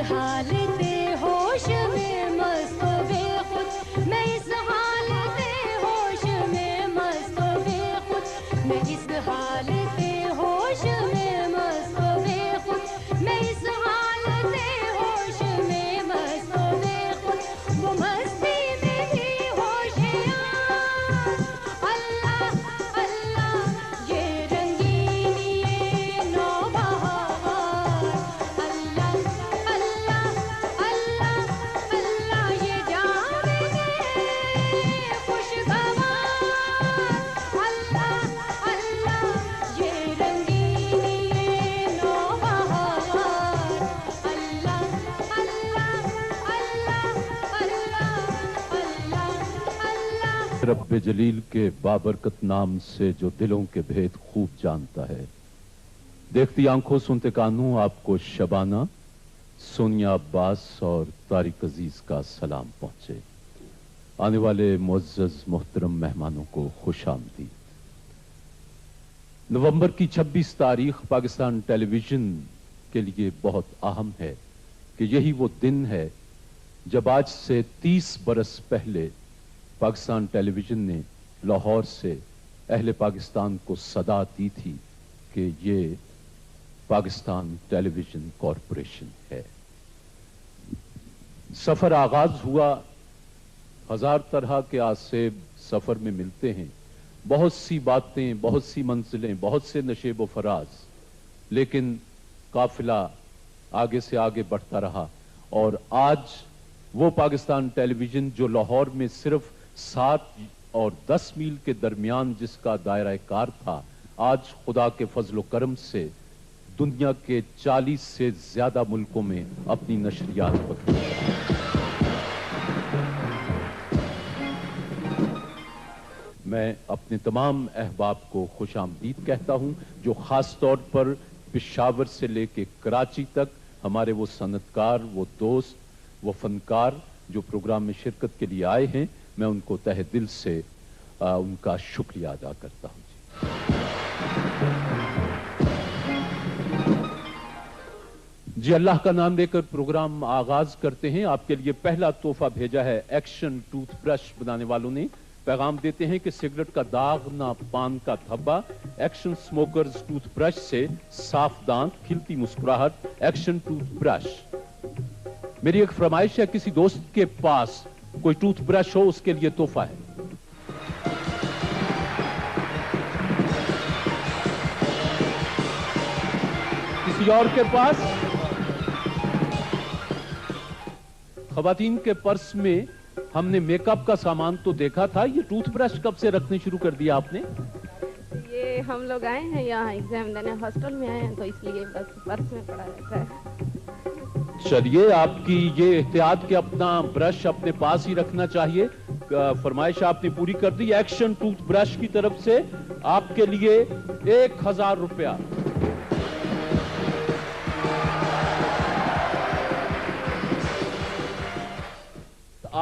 حالت ہوش میں مست و بے خود، میں اس حالت ہوش میں مست و بے خود، میں اس حالت ہوش میں مست و بے خود، میں اس حالت ہوش میں مست و بے خود، وہ مستی میں بھی ہوشیار، اللہ اللہ یہ رنگینی یہ نوبہار، اللہ اللہ اللہ اللہ یہ جاویدے خوشگوار، اللہ اللہ یہ رنگینی یہ نوبہار، اللہ اللہ اللہ اللہ اللہ اللہ۔ رب جلیل کے بابرکت نام سے جو دلوں کے بھید خوب جانتا ہے، دیکھتی آنکھوں سنتے کانوں آپ کو شبانہ سونیا عباس اور طارق عزیز کا سلام پہنچے۔ آنے والے معزز محترم مہمانوں کو خوش آمدید۔ نومبر کی 26 تاریخ پاکستان ٹیلی ویژن کے لیے بہت اہم ہے کہ یہی وہ دن ہے جب آج سے 30 برس پہلے پاکستان ٹیلی ویژن نے لاہور سے اہل پاکستان کو صدا دی تھی کہ یہ پاکستان ٹیلی ویژن کارپوریشن ہے۔ سفر آغاز ہوا، ہزار طرح کے آسیب سفر میں ملتے ہیں، بہت سی باتیں، بہت سی منزلیں، بہت سے نشیب و فراز، لیکن قافلہ آگے سے آگے بڑھتا رہا، اور آج وہ پاکستان ٹیلی ویژن جو لاہور میں صرف 7 اور 10 میل کے درمیان جس کا دائرہ کار تھا، آج خدا کے فضل و کرم سے دنیا کے 40 سے زیادہ ملکوں میں اپنی نشریات بکتی ہے۔ میں اپنے تمام احباب کو خوش آمدید کہتا ہوں جو خاص طور پر پشاور سے لے کے کراچی تک ہمارے وہ صنعتکار، وہ دوست، وہ فنکار جو پروگرام میں شرکت کے لیے آئے ہیں، میں ان کو تہہ دل سے ان کا شکریہ ادا کرتا ہوں۔ جی اللہ کا نام لے کر پروگرام آغاز کرتے ہیں۔ آپ کے لیے پہلا تحفہ بھیجا ہے ایکشن ٹوتھ برش بنانے والوں نے۔ پیغام دیتے ہیں کہ سگریٹ کا داغ نہ پان کا دھبا، ایکشن سموکرز ٹوتھ برش سے صاف دانت، کھلتی مسکراہٹ، ایکشن ٹوتھ برش۔ میری ایک فرمائش ہے، کسی دوست کے پاس کوئی ٹوتھ برش ہو، اس کے لیے تحفہ ہے۔ کسی اور کے پاس؟ خواتین کے پرس میں ہم نے میک اپ کا سامان تو دیکھا تھا، یہ ٹوتھ برش کب سے رکھنے شروع کر دیا آپ نے؟ یہ ہم لوگ آئے ہیں یہاں ایگزام دینے، ہاسٹل میں آئے ہیں، تو اس لیے بس پرس میں پڑا رہتا ہے۔ چلیے، آپ کی یہ احتیاط کہ اپنا برش اپنے پاس ہی رکھنا چاہیے، فرمائش آپ نے پوری کر دی۔ ایکشن ٹوتھ برش کی طرف سے آپ کے لیے 1000 روپیہ۔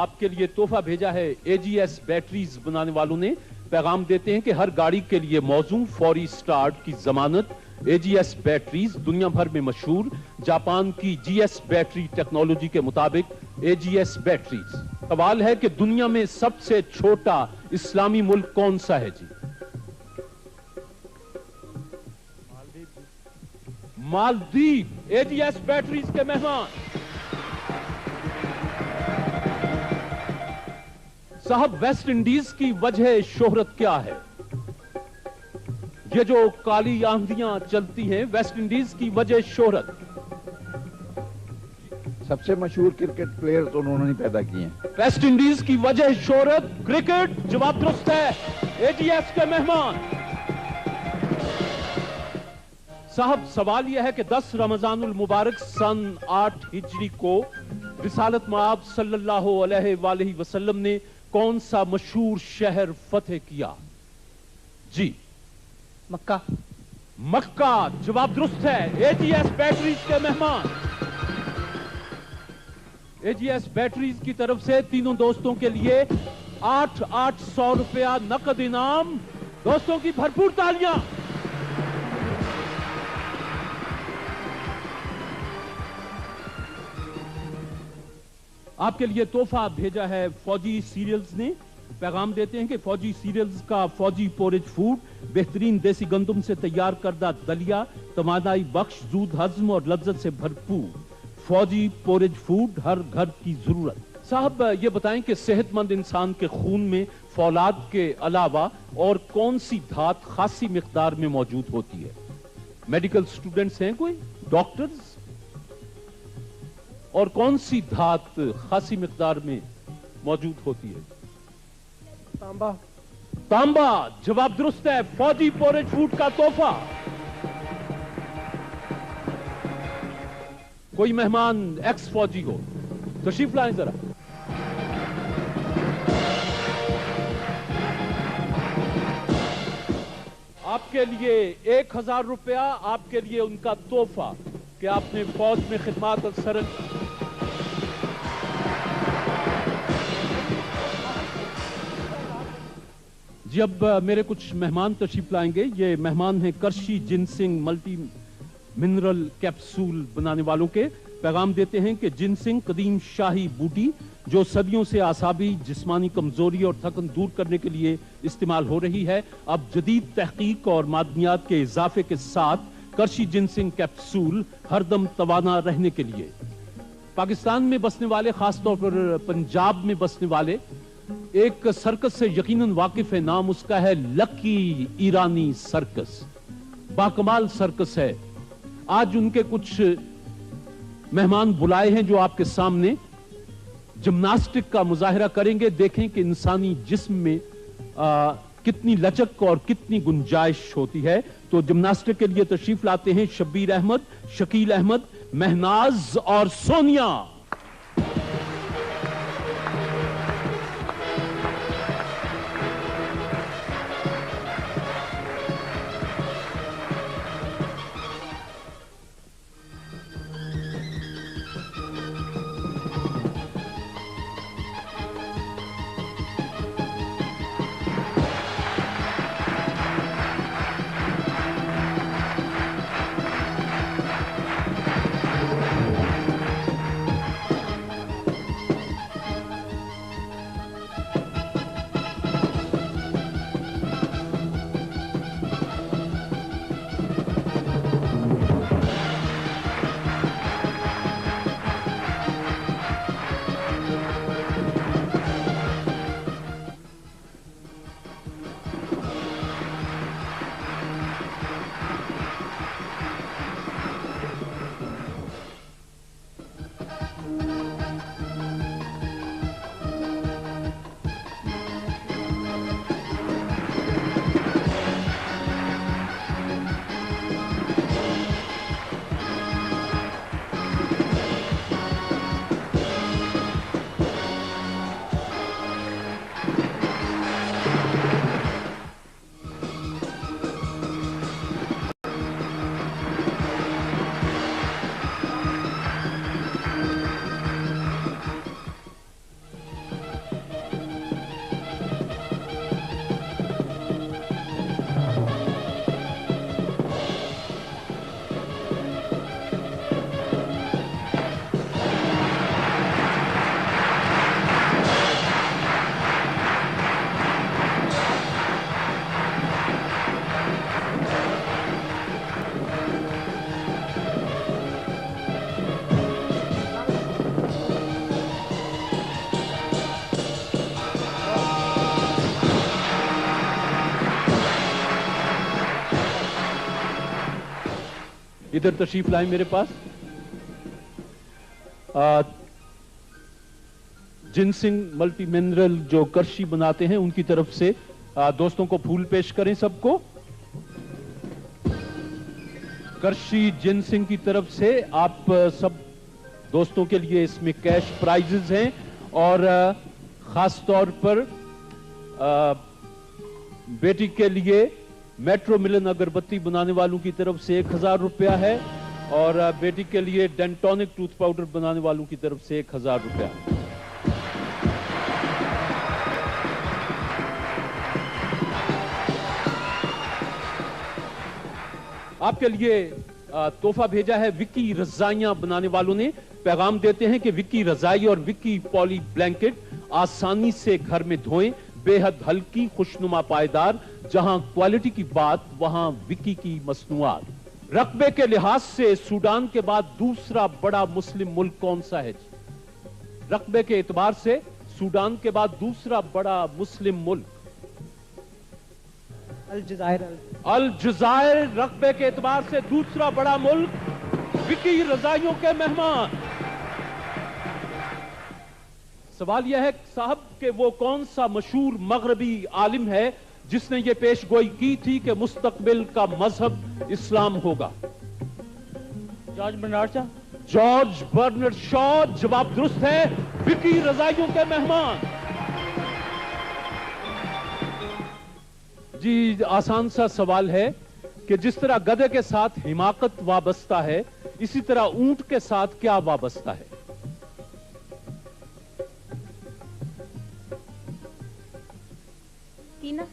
آپ کے لیے تحفہ بھیجا ہے اے جی ایس بیٹریز بنانے والوں نے۔ پیغام دیتے ہیں کہ ہر گاڑی کے لیے موزوں، فوری سٹارٹ کی ضمانت۔ اے جی ایس بیٹریز دنیا بھر میں مشہور، جاپان کی جی ایس بیٹری ٹیکنالوجی کے مطابق اے جی ایس بیٹریز۔ سوال ہے کہ دنیا میں سب سے چھوٹا اسلامی ملک کون سا ہے جی؟ مالدیپ۔ اے جی ایس بیٹریز کے مہمان صاحب، ویسٹ انڈیز کی وجہ شہرت کیا ہے؟ یہ جو کالی آندیاں چلتی ہیں، ویسٹ انڈیز کی وجہ شہرت؟ سب سے مشہور کرکٹ پلیئر تو انہوں نے پیدا کیے ہیں۔ ویسٹ انڈیز کی وجہ شہرت کرکٹ، جواب درست ہے۔ اے جی ایس کے مہمان صاحب، سوال یہ ہے کہ 10 رمضان المبارک سن 8 ہجری کو رسالت مآب صلی اللہ علیہ وآلہ وسلم نے کون سا مشہور شہر فتح کیا؟ جی مکہ۔ مکہ، جواب درست ہے۔ اے جی ایس بیٹریز کے مہمان اے جی ایس بیٹریز کی طرف سے تینوں دوستوں کے لیے 800 روپیہ نقد انعام۔ دوستوں کی بھرپور تالیاں۔ آپ کے لیے تحفہ بھیجا ہے فوجی سیریلز نے. پیغام دیتے ہیں کہ فوجی سیریلز کا فوجی پورج فوڈ بہترین دیسی گندم سے تیار کردہ دلیا توانائی بخش زود ہضم اور لذت سے بھرپور. فوجی پورج فوڈ ہر گھر کی ضرورت. صاحب یہ بتائیں کہ صحت مند انسان کے خون میں فولاد کے علاوہ اور کون سی دھات خاصی مقدار میں موجود ہوتی ہے؟ میڈیکل سٹوڈنٹس ہیں کوئی ڈاکٹرز؟ اور کون سی دھات خاصی مقدار میں موجود ہوتی ہے؟ تانبا. تانبا جواب درست ہے. فوجی پورج فوڈ کا تحفہ. کوئی مہمان ایکس فوجی ہو تشریف لائیں ذرا. آپ کے لیے 1000 روپیہ آپ کے لیے ان کا تحفہ کہ آپ نے فوج میں خدمات سر. جی اب میرے کچھ مہمان تشریف لائیں گے. یہ مہمان ہیں کرشی جنسنگ ملٹی منرل کیپسول بنانے والوں کے. پیغام دیتے ہیں کہ جنسنگ قدیم شاہی بوٹی جو صدیوں سے اعصابی جسمانی کمزوری اور تھکن دور کرنے کے لیے استعمال ہو رہی ہے، اب جدید تحقیق اور معدنیات کے اضافے کے ساتھ کرشی جنسنگ کیپسول ہر دم توانا رہنے کے لیے. پاکستان میں بسنے والے، خاص طور پر پنجاب میں بسنے والے ایک سرکس سے یقیناً واقف ہے. نام اس کا ہے لکی ایرانی سرکس. باکمال سرکس ہے. آج ان کے کچھ مہمان بلائے ہیں جو آپ کے سامنے جمناسٹک کا مظاہرہ کریں گے. دیکھیں کہ انسانی جسم میں کتنی لچک اور کتنی گنجائش ہوتی ہے. تو جمناسٹک کے لیے تشریف لاتے ہیں شبیر احمد، شکیل احمد، مہناز اور سونیا. ادھر تشریف لائیں میرے پاس. جنسنگ ملٹی منرل جو کرشی بناتے ہیں ان کی طرف سے دوستوں کو پھول پیش کریں. سب کو کرشی جنسنگ کی طرف سے آپ سب دوستوں کے لیے اس میں کیش پرائزز ہیں اور خاص طور پر بیٹی کے لیے میٹرو ملن اگربتی بنانے والوں کی طرف سے 1000 روپیہ ہے اور بیٹی کے لیے ڈینٹونک ٹوتھ پاؤڈر بنانے والوں کی طرف سے 1000 روپیہ. آپ کے لیے تحفہ بھیجا ہے وکی رضائیاں بنانے والوں نے. पैगाम देते हैं कि विक्की रजाई और विक्की पॉली ब्लैंकेट आसानी से घर में धोएं, बेहद हल्की, खुशनुमा, पायदार, जहां क्वालिटी की बात वहां विक्की की मसनूआत। रकबे के लिहाज से सूडान के बाद दूसरा बड़ा मुस्लिम मुल्क कौन सा है जी? रकबे के एतबार से सूडान के बाद दूसरा बड़ा मुस्लिम मुल्क अल-जज़ायर रकबे के एतबार से दूसरा बड़ा मुल्क। विक्की रजाइयों के मेहमान। सवाल यह है साहब कि वो कौन सा मशहूर मगरबी आलिम है जिसने ये पेशगोई की थी कि मुस्तकबिल का मजहब इस्लाम होगा? George Bernard Shaw. George Bernard Shaw जवाब दुरुस्त है। विक्की रजाइयों के मेहमान। जी आसान सा सवाल है कि जिस तरह गधे के साथ हिमाकत वाबस्ता है, इसी तरह ऊंट के साथ क्या वाबस्ता है? कीना।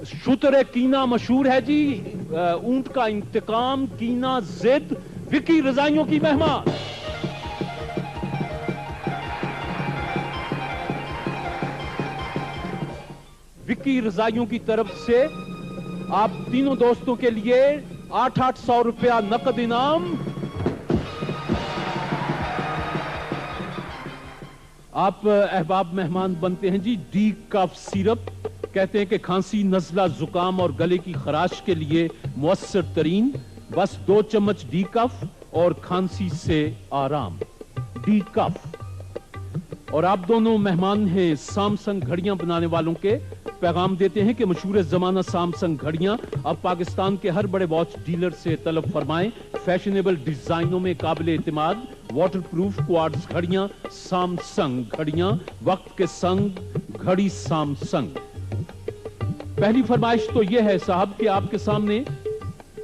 शुतरे कीना मशहूर है जी। ऊंट का इंतकाम, कीना, जिद। विक्की रजाइयों की मेहमान। विक्की रजाइयों की तरफ से आप तीनों दोस्तों के लिए 800 रुपया नकद इनाम। आप अहबाब मेहमान बनते हैं जी। डी कफ सिरप कहते हैं कि खांसी, नजला, जुकाम और गले की खराश के लिए मुअस्सर तरीन। बस 2 चम्मच डी कफ और खांसी से आराम। डी कफ। और आप दोनों मेहमान हैं सैमसंग घड़ियां बनाने वालों के। पैगाम देते हैं कि मशहूर जमाना सैमसंग घड़ियां अब पाकिस्तान के हर बड़े वॉच डीलर से तलब फरमाएं। फैशनेबल डिजाइनों में काबिल एतमाद वाटर प्रूफ क्वार्ट्ज घड़ियां सैमसंग घड़ियां, वक्त के संग घड़ी सैमसंग। पहली फरमाइश तो यह है साहब कि आपके सामने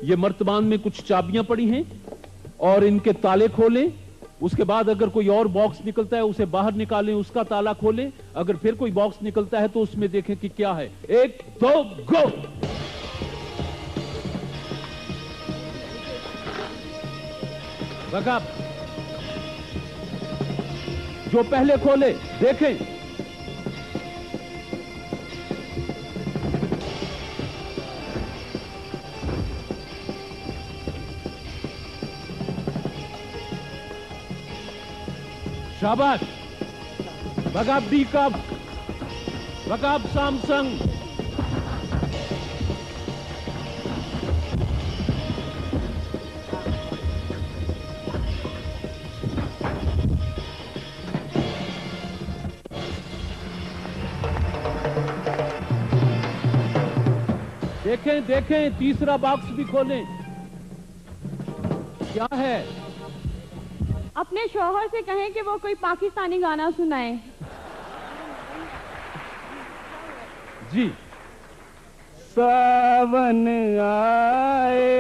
ये मर्तबान में कुछ चाबियां पड़ी हैं और इनके ताले खोलें। उसके बाद अगर कोई और बॉक्स निकलता है उसे बाहर निकालें, उसका ताला खोलें। अगर फिर कोई बॉक्स निकलता है तो उसमें देखें कि क्या है। 1 2 गो। रखा जो पहले खोले देखें। शाबाश। बगाब डी कप, बगाब सैमसंग। देखें देखें, तीसरा बॉक्स भी खोलें। क्या है? अपने शौहर से कहें कि वो कोई पाकिस्तानी गाना सुनाए। जी। सावन आए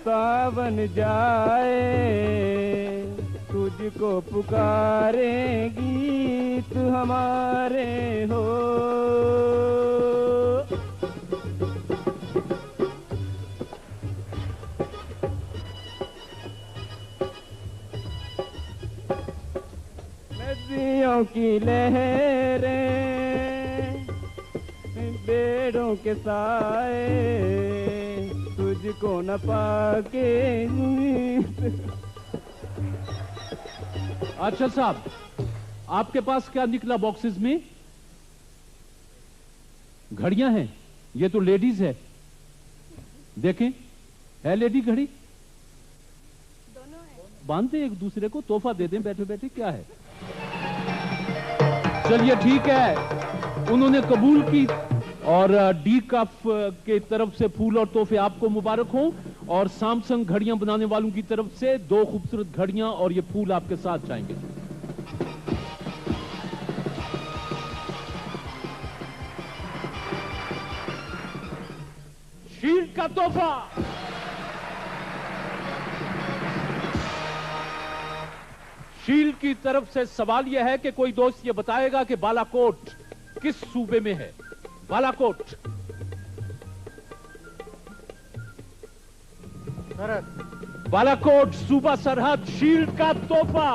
सावन जाए, तुझको पुकारे गीत हमारे हो। नदियों की लहरें, पेड़ों के साए, तुझको न पाके। अच्छा साहब, आपके पास क्या निकला बॉक्सेस में? घड़ियां हैं। ये तो लेडीज है। देखें, है लेडी घड़ी? दोनों है। बांधते एक दूसरे को, तोहफा दे दें बैठे बैठे। क्या है? चलिए ठीक है, उन्होंने कबूल की। और डी कफ के तरफ से फूल और तोहफे आपको मुबारक हों। और सैमसंग घड़ियां बनाने वालों की तरफ से 2 खूबसूरत घड़ियां और ये फूल आपके साथ जाएंगे। शील्ड का तोहफा। शील्ड की तरफ से सवाल यह है कि कोई दोस्त ये बताएगा कि बालाकोट किस सूबे में है? बालाकोट। भारत। बालाकोट सूबा सरहद शील्ड का तोहफा।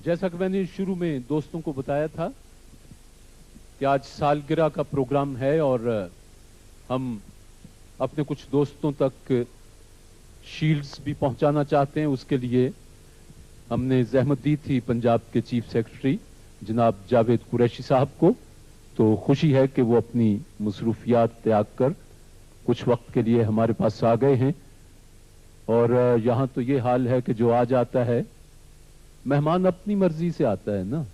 जैसा कि मैंने शुरू में दोस्तों को बताया था कि आज सालगिरह का प्रोग्राम है और हम अपने कुछ दोस्तों तक शील्ड्स भी पहुंचाना चाहते हैं। उसके लिए हमने जहमत दी थी पंजाब के चीफ सेक्रेटरी जनाब जावेद कुरैशी साहब को, तो खुशी है कि वो अपनी मसरूफियात त्याग कर कुछ वक्त के लिए हमारे पास आ गए हैं। और यहाँ तो ये हाल है कि जो आ जाता है मेहमान अपनी मर्जी से आता है ना,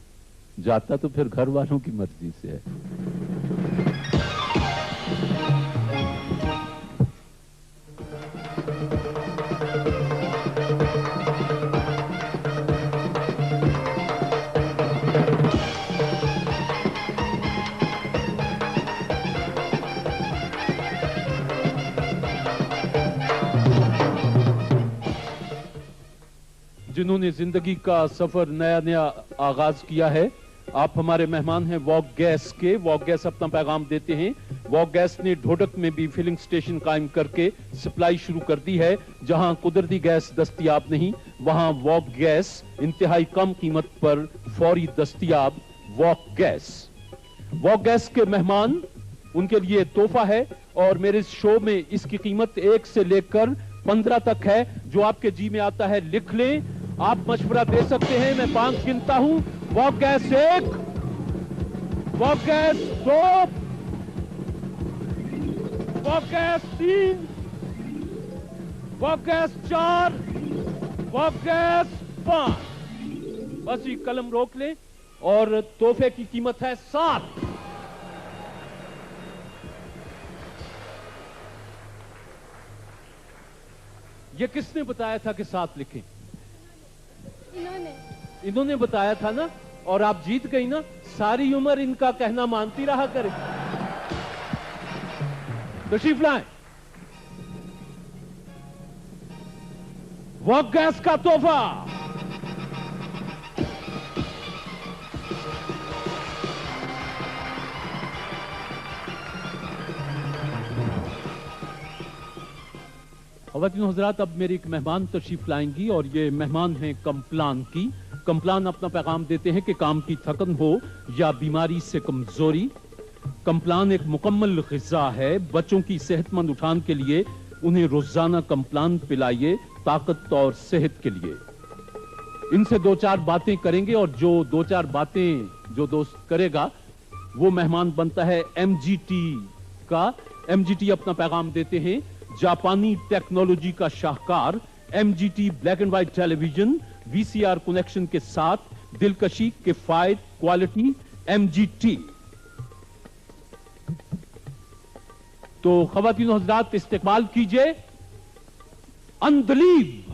जाता तो फिर घर वालों की मर्जी से है। जिन्होंने जिंदगी का सफर नया नया आगाज किया है, आप हमारे मेहमान हैं वॉक गैस के। वॉक गैस अपना पैगाम देते हैं। वॉक गैस ने ढोडक में भी फिलिंग स्टेशन कायम करके सप्लाई शुरू कर दी है। जहां कुदरती गैस दस्तयाब नहीं, वहां वॉक गैस इंतहाई कम कीमत पर फौरी दस्तयाब। वॉक गैस के मेहमान, उनके लिए तोहफा है और मेरे शो में इसकी कीमत 1 से लेकर 15 तक है। जो आपके जी में आता है लिख लें, आप मशवरा दे सकते हैं। मैं 5 गिनता हूं। Walk gas 1, walk gas 2, walk gas 3, walk gas 4, walk gas 5। बस ये कलम रोक लें और तोहफे की कीमत है 7। ये किसने बताया था कि 7 लिखें? इन्होंने बताया था ना, और आप जीत गई ना। सारी उम्र इनका कहना मानती रहा करें। तशरीफ लाएं। वॉक गैस का तोहफा। ख़वातीन हज़रात, अब मेरी एक मेहमान तशरीफ लाएंगी और ये मेहमान हैं कम्प्लान की। कम्प्लान अपना पैगाम देते हैं कि काम की थकन हो या बीमारी से कमजोरी, कम्प्लान एक मुकम्मल ग़िज़ा है। बच्चों की सेहतमंद उठान के लिए उन्हें रोजाना कम्प्लान पिलाइए, ताकत और सेहत के लिए। इनसे 2-4 बातें करेंगे और जो 2-4 बातें जो दोस्त करेगा वो मेहमान बनता है MGT का। MGT अपना पैगाम देते हैं जापानी टेक्नोलॉजी का शाहकार। MGT black and white television VCR connection के साथ दिलकशी, किफायत, क्वालिटी MGT। तो ख़वातीन हज़रात, इस्तेमाल कीजिए अंदलीब।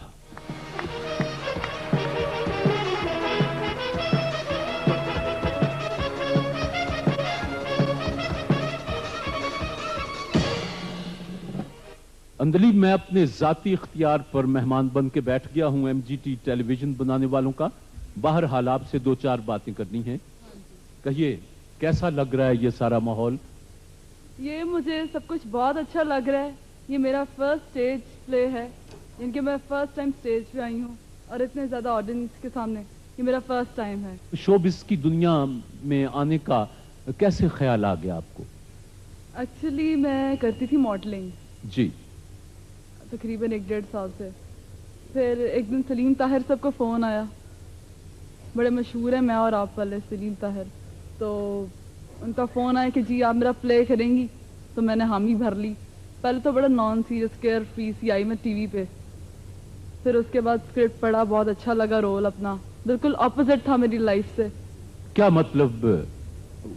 अंदलीब मैं अपने जाती इख्तियार पर मेहमान बन के बैठ गया हूं MGT टेलीविजन बनाने वालों का। बाहर हाल आपसे 2-4 बातें करनी हैं। कहिए, कैसा लग रहा है ये सारा माहौल? ये मुझे सब कुछ बहुत अच्छा लग रहा है। ये मेरा फर्स्ट स्टेज प्ले है, इनके मैं फर्स्ट टाइम स्टेज पे आई हूँ और इतने ज्यादा ऑडियंस के सामने ये मेरा फर्स्ट टाइम है। शोबिस की दुनिया में आने का कैसे ख्याल आ गया आपको? एक्चुअली मैं करती थी मॉडलिंग जी, तकरीबन 1-1.5 साल से। फिर एक दिन सलीम ताहिर साहब को फ़ोन आया, बड़े मशहूर हैं मैं और आप वाले सलीम ताहिर। तो उनका फ़ोन आया कि जी आप मेरा प्ले करेंगी, तो मैंने हामी भर ली। पहले तो बड़ा नॉन सीरियस केयर फ्री सी आई मैं टीवी पे। फिर उसके बाद स्क्रिप्ट पढ़ा, बहुत अच्छा लगा रोल अपना, बिल्कुल अपोजिट था मेरी लाइफ से। क्या मतलब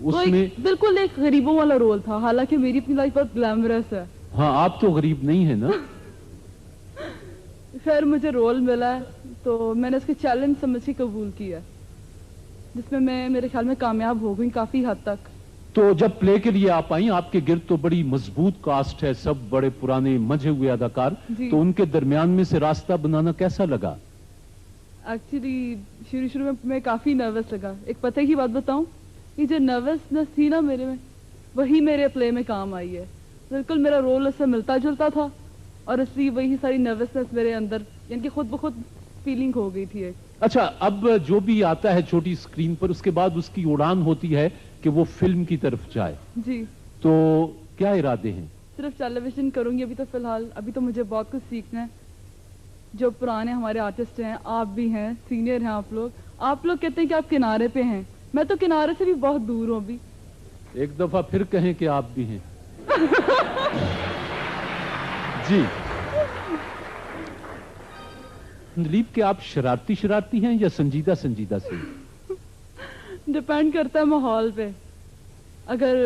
उसमें? बिल्कुल एक गरीबों वाला रोल था, हालांकि मेरी अपनी लाइफ बहुत ग्लैमरस है। हाँ, आप तो गरीब नहीं है ना। खैर मुझे रोल मिला है तो मैंने उसके चैलेंज समझ के कबूल किया। جس میں میں میرے خیال میں کامیاب ہو گئی کافی حد تک. تو جب پلے کے لیے آپ آئیں آپ کے گرد تو بڑی مضبوط کاسٹ ہے, سب بڑے پرانے منجھے ہوئے اداکار, تو ان کے درمیان میں سے راستہ بنانا کیسا لگا؟ ایکچولی شروع میں میں کافی نروس لگا. ایک پتہ کی بات بتاؤں, یہ جو نروسنس تھی نا میرے میں, وہی میرے پلے میں کام آئی ہے. بالکل میرا رول اس سے ملتا جلتا تھا اور اس لیے وہی ساری نروسنس میرے اندر یعنی کہ خود بخود فیلنگ ہو گئی تھی. اچھا, اب جو بھی آتا ہے چھوٹی اسکرین پر اس کے بعد اس کی اڑان ہوتی ہے کہ وہ فلم کی طرف جائے. جی. تو کیا ارادے ہیں؟ صرف ٹیلی ویژن کروں گی ابھی تو فی الحال. ابھی تو مجھے بہت کچھ سیکھنا ہے. جو پرانے ہمارے آرٹسٹ ہیں, آپ بھی ہیں, سینئر ہیں آپ لوگ کہتے ہیں کہ آپ کنارے پہ ہیں, میں تو کنارے سے بھی بہت دور ہوں. ابھی ایک دفعہ پھر کہیں کہ آپ بھی ہیں. جی اندلیب کہ آپ شرارتی ہیں یا سنجیدہ سے؟ ڈپینڈ کرتا ہے ماحول پہ. اگر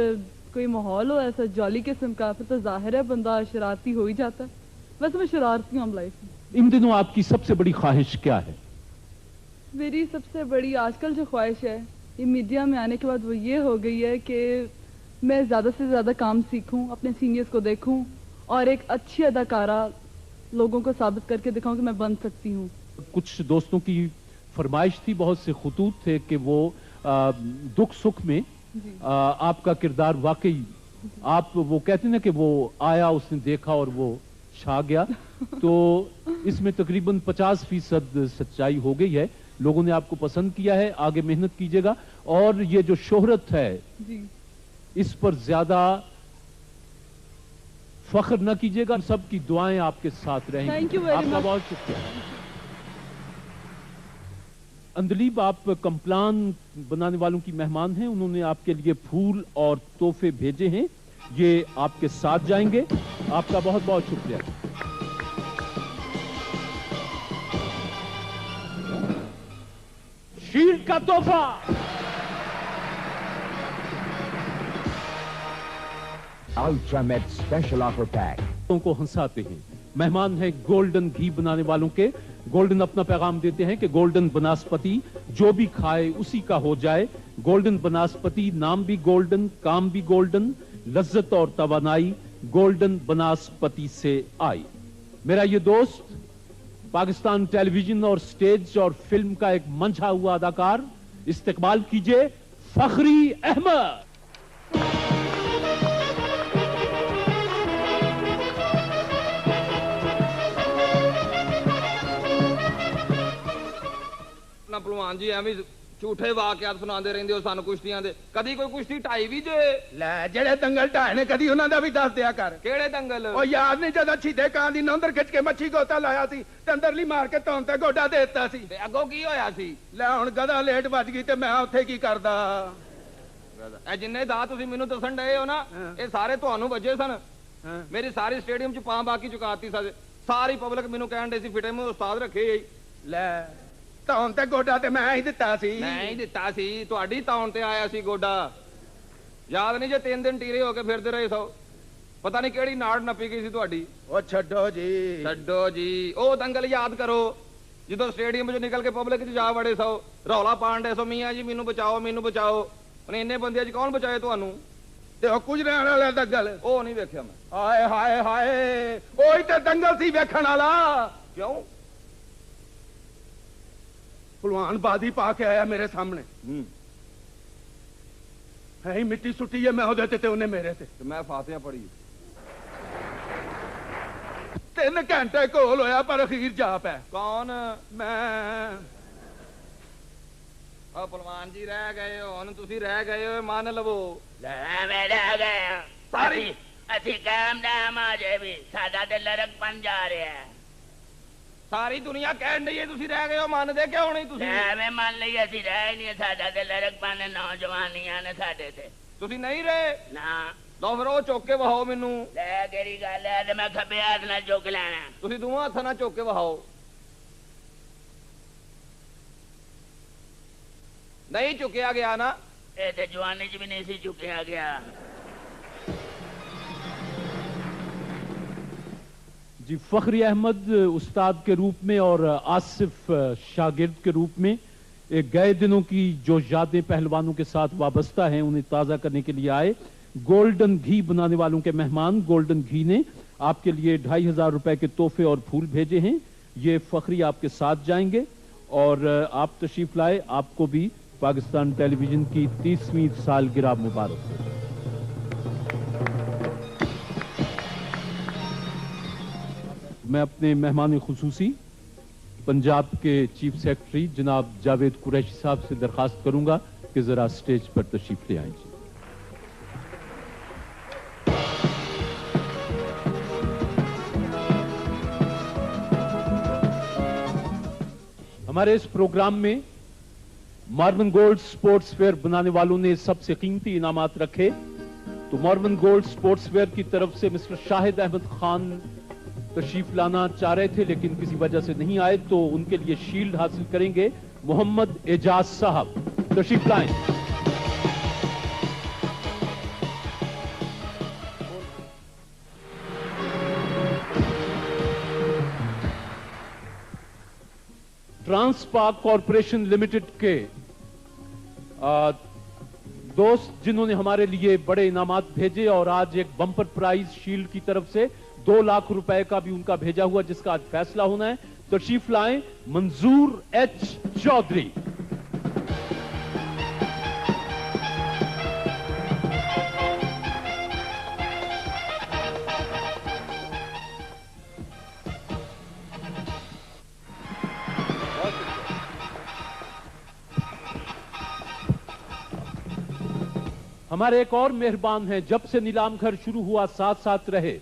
کوئی ماحول ہو ایسا جالی قسم کا پھر تو ظاہر ہے بندہ شرارتی ہو ہی جاتا ہے. ویسے میں شرارتی ہوں لائف میں. ان دنوں آپ کی سب سے بڑی خواہش کیا ہے؟ میری سب سے بڑی آج کل جو خواہش ہے یہ میڈیا میں آنے کے بعد وہ یہ ہو گئی ہے کہ میں زیادہ سے زیادہ کام سیکھوں, اپنے سینئرز کو دیکھوں اور ایک اچھی اداکارہ لوگوں کو ثابت کر کے دکھاؤں کہ میں بن سکتی ہوں. کچھ دوستوں کی فرمائش تھی, بہت سے خطوط تھے کہ وہ دکھ سکھ میں آپ کا کردار واقعی آپ وہ کہتے ہیں نا کہ وہ آیا, اس نے دیکھا اور وہ چھا گیا. تو اس میں تقریباً 50% سچائی ہو گئی ہے. لوگوں نے آپ کو پسند کیا ہے. آگے محنت کیجیے گا اور یہ جو شہرت ہے اس پر زیادہ فخر نہ کیجیے گا. سب کی دعائیں آپ کے ساتھ رہیں گی. آپ کا بہت شکریہ. اندلیب آپ کمپلان بنانے والوں کی مہمان ہیں. انہوں نے آپ کے لیے پھول اور تحفے بھیجے ہیں, یہ آپ کے ساتھ جائیں گے. آپ کا بہت بہت شکریہ. شیلڈ کا تحفہ Ultramed Special Offer Pack کو ہنساتے ہیں. مہمان ہے گولڈن گھی بنانے والوں کے. گولڈن اپنا پیغام دیتے ہیں کہ گولڈن بناسپتی جو بھی کھائے اسی کا ہو جائے. گولڈن بناسپتی, نام بھی گولڈن, کام بھی گولڈن, لذت اور توانائی گولڈن بناسپتی سے آئی. میرا یہ دوست پاکستان ٹیلی ویژن اور سٹیج اور فلم کا ایک منجھا ہوا اداکار, استقبال کیجئے فخری احمد. ਭਲਵਾਨ ਜੀ ਐਵੇਂ ਝੂਠੇ ਵਾਕਿਆਤ ਸੁਣਾਉਂਦੇ ਰਹਿੰਦੇ ਹੋ ਸਾਨੂੰ ਕੁਸ਼ਤੀਆਂ ਦੇ. ਕਦੀ ਕੋਈ ਕੁਸ਼ਤੀ ਢਾਈ ਵੀ ਜੇ? ਲੈ ਜਿਹੜੇ ਦੰਗਲ ਢਾਏ ਨੇ ਕਦੀ ਉਹਨਾਂ ਦਾ ਵੀ ਦੱਸ ਦਿਆ ਕਰ. ਕਿਹੜੇ ਦੰਗਲ? ਉਹ ਯਾਦ ਨਹੀਂ ਜਦੋਂ ਛੀਦੇ ਕਾਂ ਦੀ ਨੌਂਦਰ ਖਿੱਚ ਕੇ ਮੱਛੀ ਗੋਤਾ ਲਾਇਆ ਸੀ ਤੇ ਅੰਦਰਲੀ ਮਾਰ ਕੇ ਧੌਣ ਤੇ ਗੋਡਾ ਦੇ ਦਿੱਤਾ ਸੀ. ਤੇ ਅੱਗੋਂ ਕੀ ਹੋਇਆ ਸੀ? ਲੈ ਹੁਣ ਗਧਾ ਲੇਟ ਵੱਜ ਗਈ ਤੇ ਮੈਂ ਉੱਥੇ ਕੀ ਕਰਦਾ. ਇਹ ਜਿੰਨੇ ਦਾ ਤੁਸੀਂ ਮੈਨੂੰ ਦੱਸਣ ਡਏ ਹੋ ਨਾ ਇਹ ਸਾਰੇ ਤੁਹਾਨੂੰ ਵੱਜੇ ਸਨ. ਮੇਰੀ ਸਾਰੀ ਸਟੇਡੀਅਮ ਚ ਪਾਂ ਬਾਕੀ ਚੁਕਾਤੀ ਸਾਰੀ ਪਬਲਿਕ ਮੈਨੂੰ ਕਹਿਣ ਡੇ ਸੀ ਫਿਟੇ ਮੂੰਹ ਉਸਤਾਦ ਰੱਖੇ. ਲੈ ਧੌਣ ਤੇ ਗੋਡਾ ਤੇ ਮੈਂ ਹੀ ਦਿੱਤਾ ਸੀ. ਮੈਂ ਹੀ ਦਿੱਤਾ ਸੀ. ਤੁਹਾਡੀ ਧੌਣ ਤੇ ਆਇਆ ਸੀ ਗੋਡਾ. ਯਾਦ ਨਹੀਂ ਜੇ 3 ਦਿਨ ਟੀਰੇ ਹੋ ਕੇ ਫਿਰਦੇ ਰਹੇ ਸੋ. ਪਤਾ ਨਹੀਂ ਕਿਹੜੀ ਨਾੜ ਨੱਪੀ ਗਈ ਸੀ ਤੁਹਾਡੀ. ਉਹ ਛੱਡੋ ਜੀ. ਉਹ ਦੰਗਲ ਯਾਦ ਕਰੋ ਜਦੋਂ ਸਟੇਡੀਅਮ ਚੋਂ ਨਿਕਲ ਕੇ ਪਬਲਿਕ 'ਚ ਜਾ ਵੜੇ ਸੋ ਰੌਲਾ ਪਾਣ ਡੇ ਸੋ ਮੀਆਂ ਜੀ ਮੈਨੂੰ ਬਚਾਓ ਮੈਨੂੰ ਬਚਾਓ. ਹੁਣ ਇੰਨੇ ਬੰਦਿਆਂ 'ਚ ਕੌਣ ਬਚਾਏ ਤੁਹਾਨੂੰ? ਤੇ ਉਹ ਕੁਝ ਰਹਿਣ ਵਾਲਾ ਦੰਗਲ ਉਹ ਨਹੀਂ ਵੇਖਿਆ ਮੈਂ. ਹਾਏ ਹਾਏ ਹਾਏ ਉਹੀ ਤੇ ਦੰਗਲ ਸੀ ਵੇਖਣ ਵਾਲਾ. ਕਿਉਂ? ਭਲਵਾਨ ਬਾਦੀ ਪਾ ਕੇ ਆਇਆ ਮੇਰੇ ਸਾਹਮਣੇ. ਹੈ ਹੀ ਮਿੱਟੀ ਸੁੱਟੀ ਹੈ ਮੈਂ ਉਹਦੇ ਤੇ ਉਹਨੇ ਮੇਰੇ ਤੇ. ਮੈਂ ਫਾਤਿਹਾ ਪੜੀ. 3 ਘੰਟੇ ਕੋਲ ਹੋਇਆ ਪਰ ਅਖੀਰ ਜਾ ਪੈ. ਕੌਣ? ਮੈਂ. ਆ ਭਲਵਾਨ ਜੀ ਰਹਿ ਗਏ ਹੋ. ਹੁਣ ਤੁਸੀਂ ਰਹਿ ਗਏ ਹੋ ਮੰਨ ਲਵੋ. ਲੈ ਮੈਂ ਰਹਿ ਗਿਆ. ਸਾਰੀ ਅਸੀਂ ਕਾਮ ਨਾਮ ਆ ਜੇ ਵੀ ਸਾਡਾ ਤੇ ਲੜਕ ਬਣ ਜਾ ਰਿਹਾ. ਸਾਰੀ ਦੁਨੀਆ ਕਹਿਣ ਡਈ ਏ ਤੁਸੀਂ ਰਹਿ ਗਏ ਹੋ. ਮੰਨਦੇ ਕਿਉਂ ਨਹੀਂ ਤੁਸੀਂ? ਐਵੇਂ ਮੰਨ ਲਈ ਅਸੀਂ ਰਹਿ ਨਹੀਂ. ਸਾਡਾ ਤੇ ਲੜਕ ਬਣ ਨੌਜਵਾਨੀਆਂ ਨੇ ਸਾਡੇ ਤੇ. ਤੁਸੀਂ ਨਹੀਂ ਰਹੇ ਨਾ. ਲਓ ਫਿਰ ਉਹ ਚੁੱਕ ਕੇ ਵਹਾਓ ਮੈਨੂੰ. ਲੈ ਕਿਹੜੀ ਗੱਲ ਹੈ ਤੇ ਮੈਂ ਖੱਬੇ ਹੱਥ ਨਾਲ ਚੁੱਕ ਲੈਣਾ. ਤੁਸੀਂ ਦੋਵਾਂ ਹੱਥਾਂ ਨਾਲ ਚੁੱਕ ਕੇ ਵਹਾਓ. ਨਹੀਂ ਚੁੱਕਿਆ ਗਿਆ ਨਾ. ਇਹ ਤੇ ਜਵਾਨੀ 'ਚ ਵੀ ਨਹੀਂ ਸੀ ਚੁੱਕਿਆ ਗਿਆ. جی فخری احمد استاد کے روپ میں اور آصف شاگرد کے روپ میں एक गए दिनों की जो यादें पहलवानों के साथ वाबस्ता हैं उन्हें ताज़ा करने के लिए आए गोल्डन घी बनाने वालों के मेहमान गोल्डन घी ने आपके लिए 2500 रुपए के तोहफे और फूल भेजे हैं। ये फखरी आपके साथ जाएंगे और आप तशरीफ लाए। आपको भी पाकिस्तान टेलीविजन की 30वीं सालगिरह मुबारक हो। मैं अपने मेहमान खुसूसी पंजाब के चीफ सेक्रेटरी जनाब जावेद कुरैशी साहब से दरखास्त करूंगा कि जरा स्टेज पर तशरीफ ले आएं। हमारे इस प्रोग्राम में मॉर्मन गोल्ड स्पोर्ट्स वेयर बनाने वालों ने सबसे कीमती इनामात रखे। तो मॉर्मन गोल्ड स्पोर्ट्स वेयर की तरफ से मिस्टर शाहिद अहमद खान तशरीफ लाना चाह रहे थे लेकिन किसी वजह से नहीं आए, तो उनके लिए शील्ड हासिल करेंगे मोहम्मद एजाज साहब। तशरीफ लाएं। ट्रांसपार्क कॉरपोरेशन लिमिटेड के दोस्त जिन्होंने हमारे लिए बड़े इनामात भेजे और आज एक बम्पर प्राइज शील्ड की तरफ से 2 लाख रुपए का भी उनका भेजा हुआ जिसका आज फैसला होना है। तशरीफ लाएं मंजूर एच चौधरी। हमारे एक और मेहरबान हैं, जब से नीलाम घर शुरू हुआ साथ साथ रहे,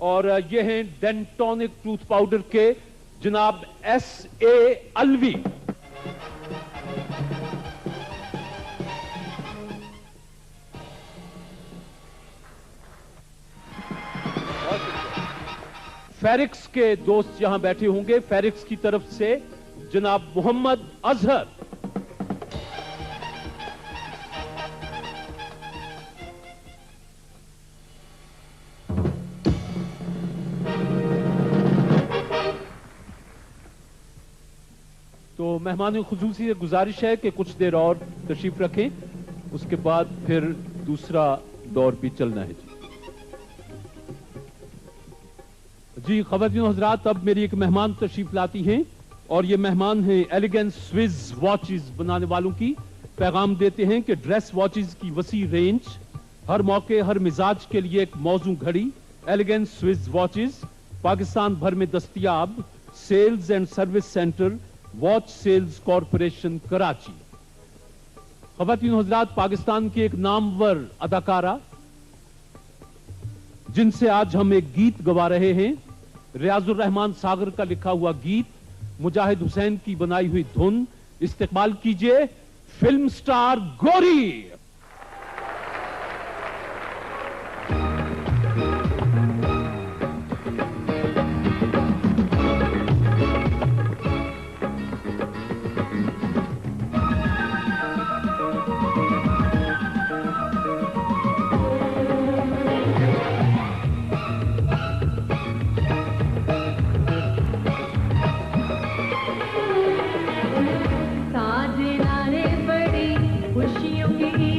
और ये हैं डेंटोनिक टूथ पाउडर के जनाब S.A. अलवी। फेरिक्स के दोस्त यहां बैठे होंगे। फेरिक्स की तरफ से जनाब मोहम्मद अजहर। तो मेहमान खुसूसी से गुजारिश है कि कुछ देर और तशरीफ रखें, उसके बाद फिर दूसरा दौर भी चलना है। जी ख़वातीन हज़रात, अब मेरी एक मेहमान तशरीफ लाती हैं और ये मेहमान हैं एलिगेंस स्विस वॉचेस बनाने वालों की। पैगाम देते हैं कि ड्रेस वॉचेस की वसी रेंज, हर मौके हर मिजाज के लिए एक मौजू घड़ी। एलिगेंस स्विस वॉचेस पाकिस्तान भर में दस्तयाब। Sales and service center watch sales corporation Karachi. ख़वातीन हज़रात, पाकिस्तान की एक नामवर अदाकारा जिनसे आज हम एक गीत गवा रहे हैं, रियाजुर रहमान सागर का लिखा हुआ गीत, मुजाहिद हुसैन की बनाई हुई धुन। इस्तेमाल कीजिए फिल्म स्टार गौरी। साजना रे बड़ी खुशियों की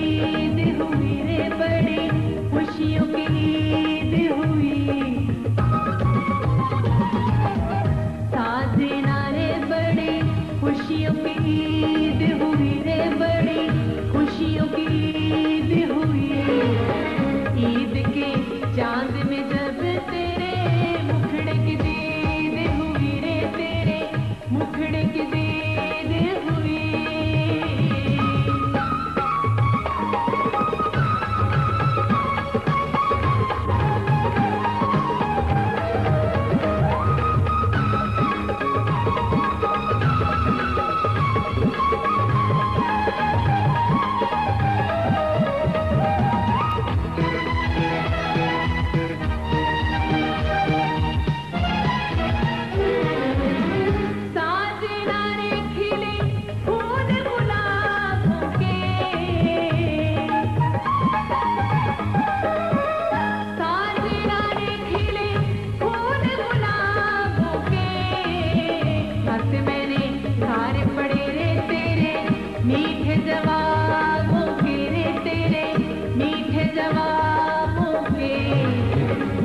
मीठे जवाबों के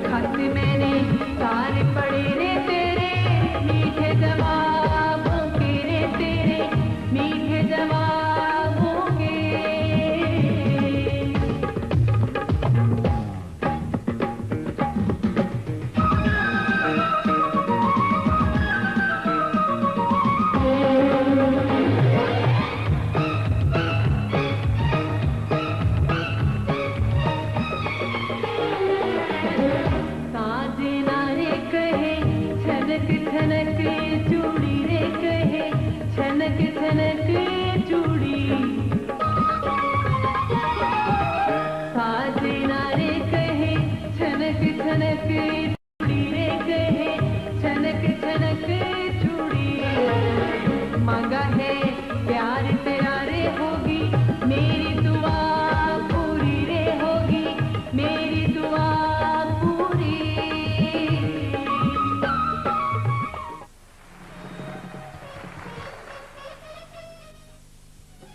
खत मैंने सारे पढ़े रे तेरे, मीठे जवाबों के रे तेरे, मीठे जवाबों के। छनक चूड़ी रे कहे, छनक छनक चूड़ी, साजना रे कहे छनक छनक चूड़ी रे कहे, छनक छनक चूड़ी। मांगा है प्यार तेरा रे होगी मेरी दुआ पूरी रे होगी मेरी दुआ पूरी।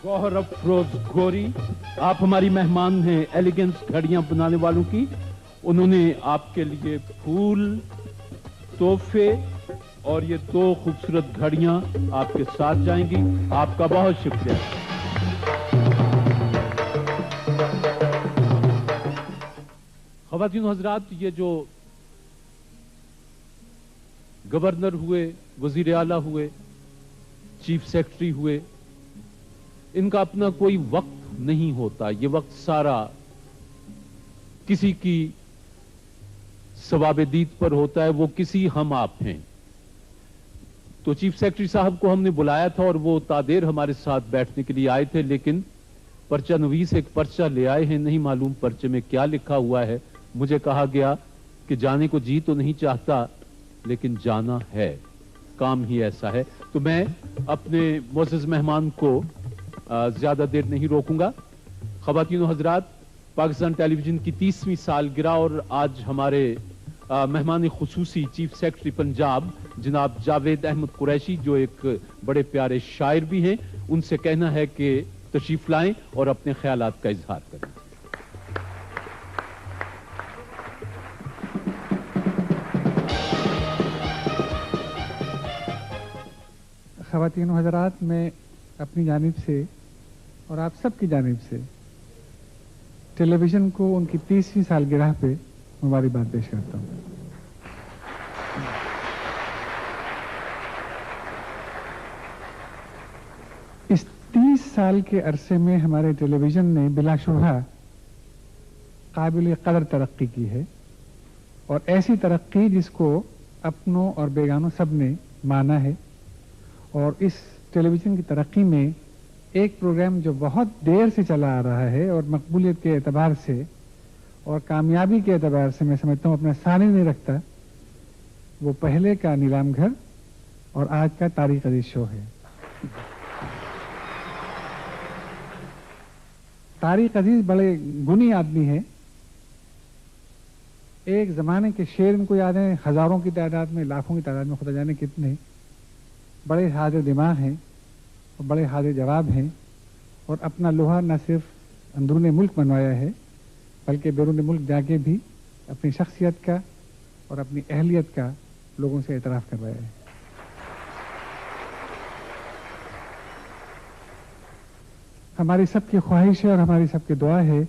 गौहर अफरोज गोरी, आप हमारी मेहमान हैं एलिगेंस घड़ियां बनाने वालों की। उन्होंने आपके लिए फूल, तोहफे और ये 2 खूबसूरत घड़ियां आपके साथ जाएंगी। आपका बहुत शुक्रिया। ख़वातीन हज़रात, ये जो गवर्नर हुए, वजीर आला हुए, चीफ सेक्रेटरी हुए, इनका अपना कोई वक्त नहीं होता। ये वक्त सारा किसी की सवाब दीद पर होता है, वो किसी हम आप हैं। तो चीफ सेक्रेटरी साहब को हमने बुलाया था और वो तादेर हमारे साथ बैठने के लिए आए थे, लेकिन पर्चा नवीस एक पर्चा ले आए हैं, नहीं मालूम पर्चे में क्या लिखा हुआ है। मुझे कहा गया कि जाने को जी तो नहीं चाहता लेकिन जाना है, काम ही ऐसा है। तो मैं अपने मोअज़्ज़ज़ मेहमान को ज्यादा देर नहीं रोकूंगा। ख़वातीन और हज़रात, पाकिस्तान टेलीविजन की 30वीं सालगिरह और आज हमारे मेहमान खुसूसी चीफ सेक्रेटरी पंजाब जनाब जावेद अहमद कुरैशी, जो एक बड़े प्यारे शायर भी हैं, उनसे कहना है कि तशरीफ लाएं और अपने ख्यालात का इजहार करें। ख़वातीन और हज़रात, मैं अपनी जानिब से और आप सब की जानिब से टेलीविज़न को उनकी 30वीं सालगिरह पे मुबारकबाद पेश करता हूँ। इस 30 साल के अरसे में हमारे टेलीविज़न ने बिलाशुबहा काबिल कदर तरक्की की है, और ऐसी तरक्की जिसको अपनों और बेगानों सब ने माना है। और इस टेलीविज़न की तरक्की में एक प्रोग्राम जो बहुत देर से चला आ रहा है और मकबूलियत के एतबार से और कामयाबी के एतबार से मैं समझता हूँ अपना सानी नहीं रखता, वो पहले का नीलाम घर और आज का तारीख अजीज शो है। तारीख अजीज बड़े गुनी आदमी है। एक जमाने के शेर इनको याद हैं, हजारों की तादाद में, लाखों की तादाद में, खुदा जाने कितने। बड़े हाजिर दिमाग हैं और बड़े हाजिर जवाब हैं, और अपना लोहा न सिर्फ अंदरूनी मुल्क बनवाया है बल्कि बैरून मुल्क जाके भी अपनी शख्सियत का और अपनी अहलियत का लोगों से एतराफ़ करवाया है। हमारी सबकी ख्वाहिश है और हमारी सबकी दुआ है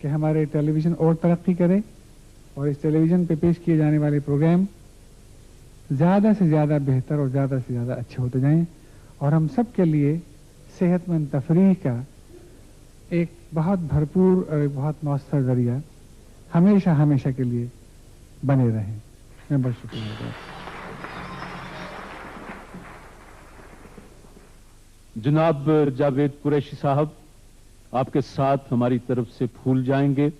कि हमारे टेलीविज़न और तरक्की करे और इस टेलीविज़न पे पेश किए जाने वाले प्रोग्राम ज़्यादा से ज़्यादा बेहतर और ज़्यादा से ज़्यादा अच्छे होते जाएं, और हम सब के लिए सेहतमंद तफरीह का एक बहुत भरपूर और एक बहुत मौसर ज़रिया हमेशा हमेशा के लिए बने रहें। मैं बहुत शुक्रिया। जनाब जावेद कुरैशी साहब, आपके साथ हमारी तरफ से फूल जाएंगे।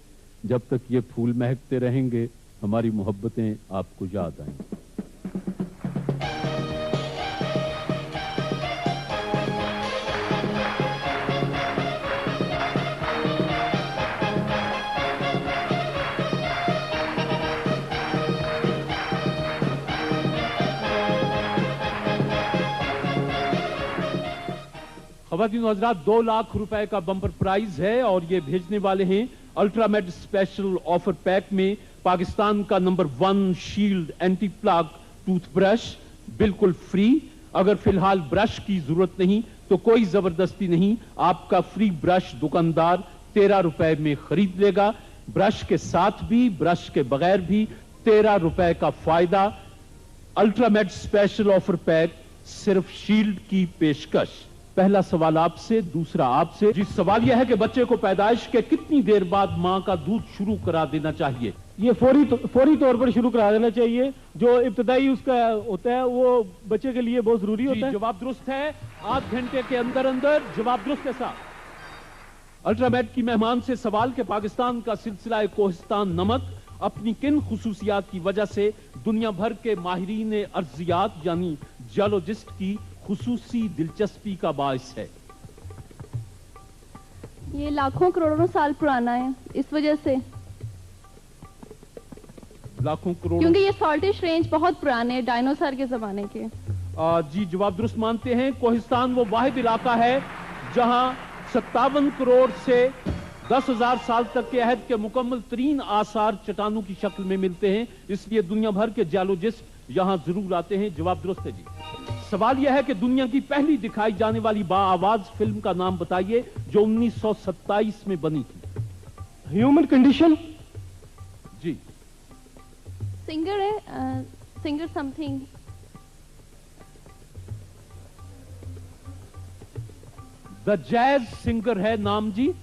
जब तक ये फूल महकते रहेंगे हमारी मोहब्बतें आपको याद आएंगी। خواتین و حضرات 2 लाख रुपए का बम्पर प्राइज है और ये भेजने वाले हैं अल्ट्रामेड स्पेशल ऑफर पैक में पाकिस्तान का number 1 shield anti plaque toothbrush बिल्कुल फ्री। अगर फिलहाल ब्रश की जरूरत नहीं तो कोई जबरदस्ती नहीं, आपका फ्री ब्रश दुकानदार 13 रुपए में खरीद लेगा। ब्रश के साथ भी ब्रश के बगैर भी 13 रुपए का फायदा। अल्ट्रामेड स्पेशल ऑफर पैक सिर्फ शील्ड की पेशकश। पहला सवाल आपसे, दूसरा आपसे। जी सवाल यह है कि बच्चे को पैदाइश के कितनी देर बाद मां का दूध शुरू करा देना चाहिए? ये फौरी तौर पर शुरू करा देना चाहिए। जो इब्तदाई उसका होता है वो बच्चे के लिए बहुत जरूरी होता है। जवाब दुरुस्त है। आध घंटे के अंदर अंदर जवाब दुरुस्त के साथ। अल्ट्रामेड की मेहमान से सवाल कि पाकिस्तान का सिलसिला कोहिस्तान नमक अपनी किन खुसूसियात की वजह से दुनिया भर के माहिरीन अर्जियात यानी जियोलॉजिस्ट की खुसूसी दिलचस्पी का बायस है? ये लाखों करोड़ों साल पुराना है, इस वजह से। लाखों करोड़, क्योंकि ये सॉल्टिश रेंज बहुत पुराने हैं, डायनासोर के जमाने के। जी जवाब दुरुस्त मानते हैं। कोहिस्तान वो वाहिद इलाका है जहां 57 करोड़ से 10,000 साल तक के अहद के मुकम्मल तरीन आसार चट्टानों की शक्ल में मिलते हैं, इसलिए दुनिया भर के जियोलॉजिस्ट यहां जरूर आते हैं। जवाब दुरुस्त है जी। सवाल यह है कि दुनिया की पहली दिखाई जाने वाली बाआवाज फिल्म का नाम बताइए जो 1927 में बनी थी। Human condition. जी सिंगर है, singer something. The jazz singer है नाम जी।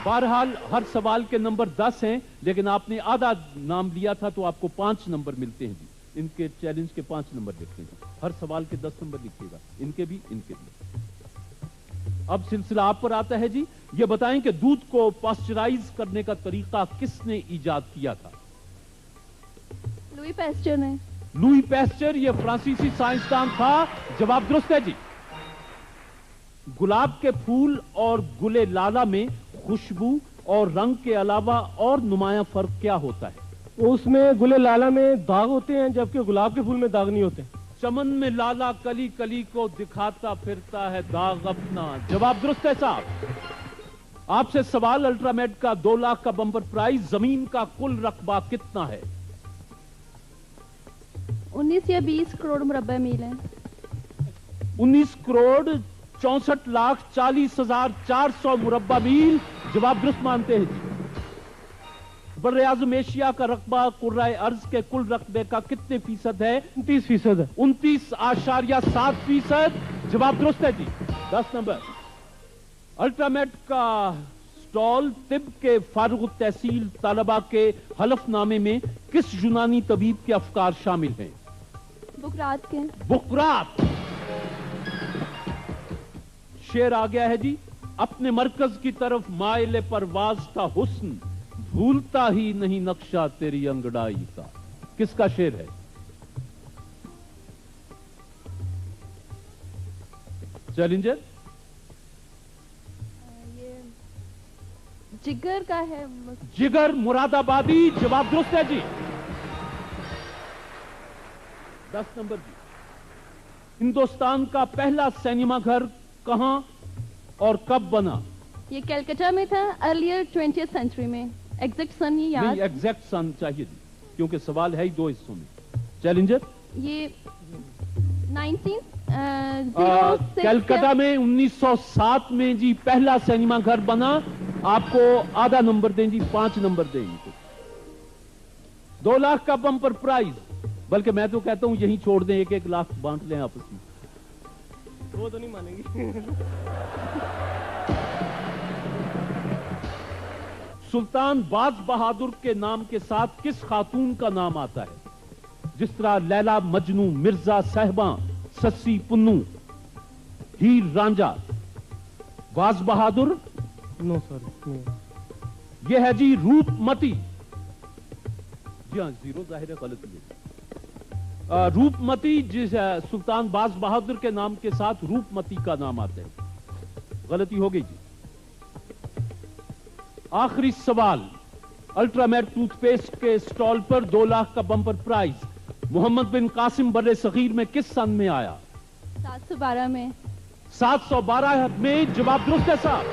बहरहाल हर सवाल के नंबर 10 हैं, लेकिन आपने आधा नाम लिया था तो आपको 5 नंबर मिलते हैं जी। इनके चैलेंज के 5 नंबर लिखते हैं। हर सवाल के 10 नंबर लिखिएगा, इनके भी इनके भी। अब सिलसिला आप पर आता है जी। ये बताएं कि दूध को पास्चराइज करने का तरीका किसने इजाद किया था? लुई पैस्चर ने। लुई पैस्चर ये फ्रांसीसी साइंसदान था। जवाब दुरुस्त है जी। गुलाब के फूल और गुले लाला में खुशबू और रंग के अलावा और नुमाया फर्क क्या होता है? उसमें गुले लाला में दाग होते हैं जबकि गुलाब के फूल में दाग नहीं होते। चमन में लाला कली कली को दिखाता फिरता है दाग अपना। जवाब दुरुस्त है साहब। आपसे सवाल अल्ट्रामेड का 2 लाख का बम्पर प्राइज। जमीन का कुल रकबा कितना है? 19 या 20 करोड़ मुरब्बा मील है। 19 करोड़ 64,40,400 मुरब्बा मील। जवाब दुरुस्त मानते हैं जी। बर्रे आज़म एशिया का रकबा कुर्राए अर्ज के कुल रकबे का कितने फीसद है? 29%। 29.7%। जवाब दुरुस्त है जी। 10 नंबर। अल्ट्रामेड का स्टॉल तिब के फारुग तहसील तालबा के हलफनामे में किस यूनानी तबीब के अफकार शामिल हैं? बुकरात के। बुकरात। शेर आ गया है जी। अपने मरकज की तरफ माइले परवाज था हुस्न, भूलता ही नहीं नक्शा तेरी अंगड़ाई का। किसका शेर है? चैलेंजर। ये जिगर का है। जिगर मुरादाबादी। जवाब दुरुस्त है जी। 10 नंबर जी। हिंदुस्तान का पहला सिनेमा घर कहां और कब बना? ये कलकत्ता में था अर्लियर 20th सेंचुरी में। एग्जैक्ट सन ये याद नहीं, एग्जैक्ट सन चाहिए जी, क्योंकि सवाल है ही 2 हिस्सों में। चैलेंजर। ये 1906 कलकत्ता में 1907 में जी पहला सिनेमा घर बना। आपको आधा नंबर दें जी, 5 नंबर देंगे। 2 लाख का बम्पर प्राइज, बल्कि मैं तो कहता हूं यहीं छोड़ दें, 1-1 लाख बांट लें आपस में। वो तो नहीं मानेंगे। सुल्तान बाज बहादुर के नाम के साथ किस खातून का नाम आता है? जिस तरह लैला मजनू, मिर्जा साहिबा, सस्सी पुन्नू, हीर रांझा। बाज बहादुर। No sir. यह है जी रूपमती। जी हाँ, 0 जाहिर है गलत है। रूपमती जिस सुल्तान बाज बहादुर के नाम के साथ रूपमती का नाम आता है। गलती हो गई जी। आखिरी सवाल। अल्ट्रामेड टूथपेस्ट के स्टॉल पर 2 लाख का बम्पर प्राइज। मोहम्मद बिन कासिम बर्रे सगीर में किस सन में आया? 712 में। 712 में जवाब दुरुस्त है साहब।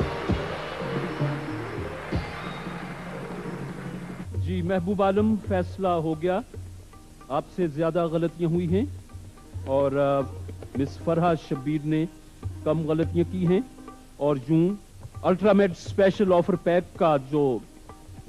जी महबूब आलम, फैसला हो गया, आपसे ज्यादा गलतियां हुई हैं और मिस फरहा शब्बीर ने कम गलतियां की हैं और यूं अल्ट्रामेट स्पेशल ऑफर पैक का जो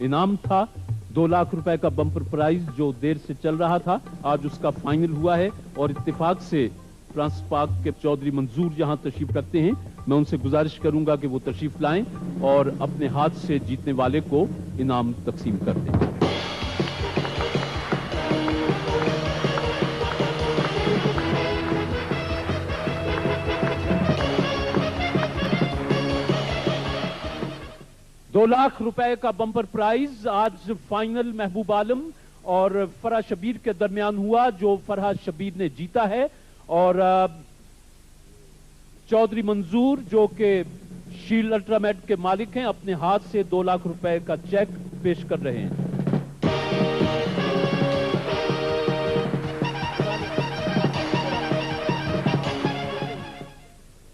इनाम था 2 लाख रुपए का बम्पर प्राइज जो देर से चल रहा था, आज उसका फाइनल हुआ है और इत्तेफाक से फ्रांस पाक के चौधरी मंजूर यहां तशरीफ रखते हैं। मैं उनसे गुजारिश करूंगा कि वो तशरीफ लाएं और अपने हाथ से जीतने वाले को इनाम तकसीम कर दें। दो लाख रुपए का बम्पर प्राइज आज फाइनल महबूब आलम और फरहा शब्बीर के दरमियान हुआ, जो फरहा शब्बीर ने जीता है और चौधरी मंजूर जो कि शील्ड अल्ट्रामेट के मालिक हैं अपने हाथ से 2 लाख रुपए का चेक पेश कर रहे हैं।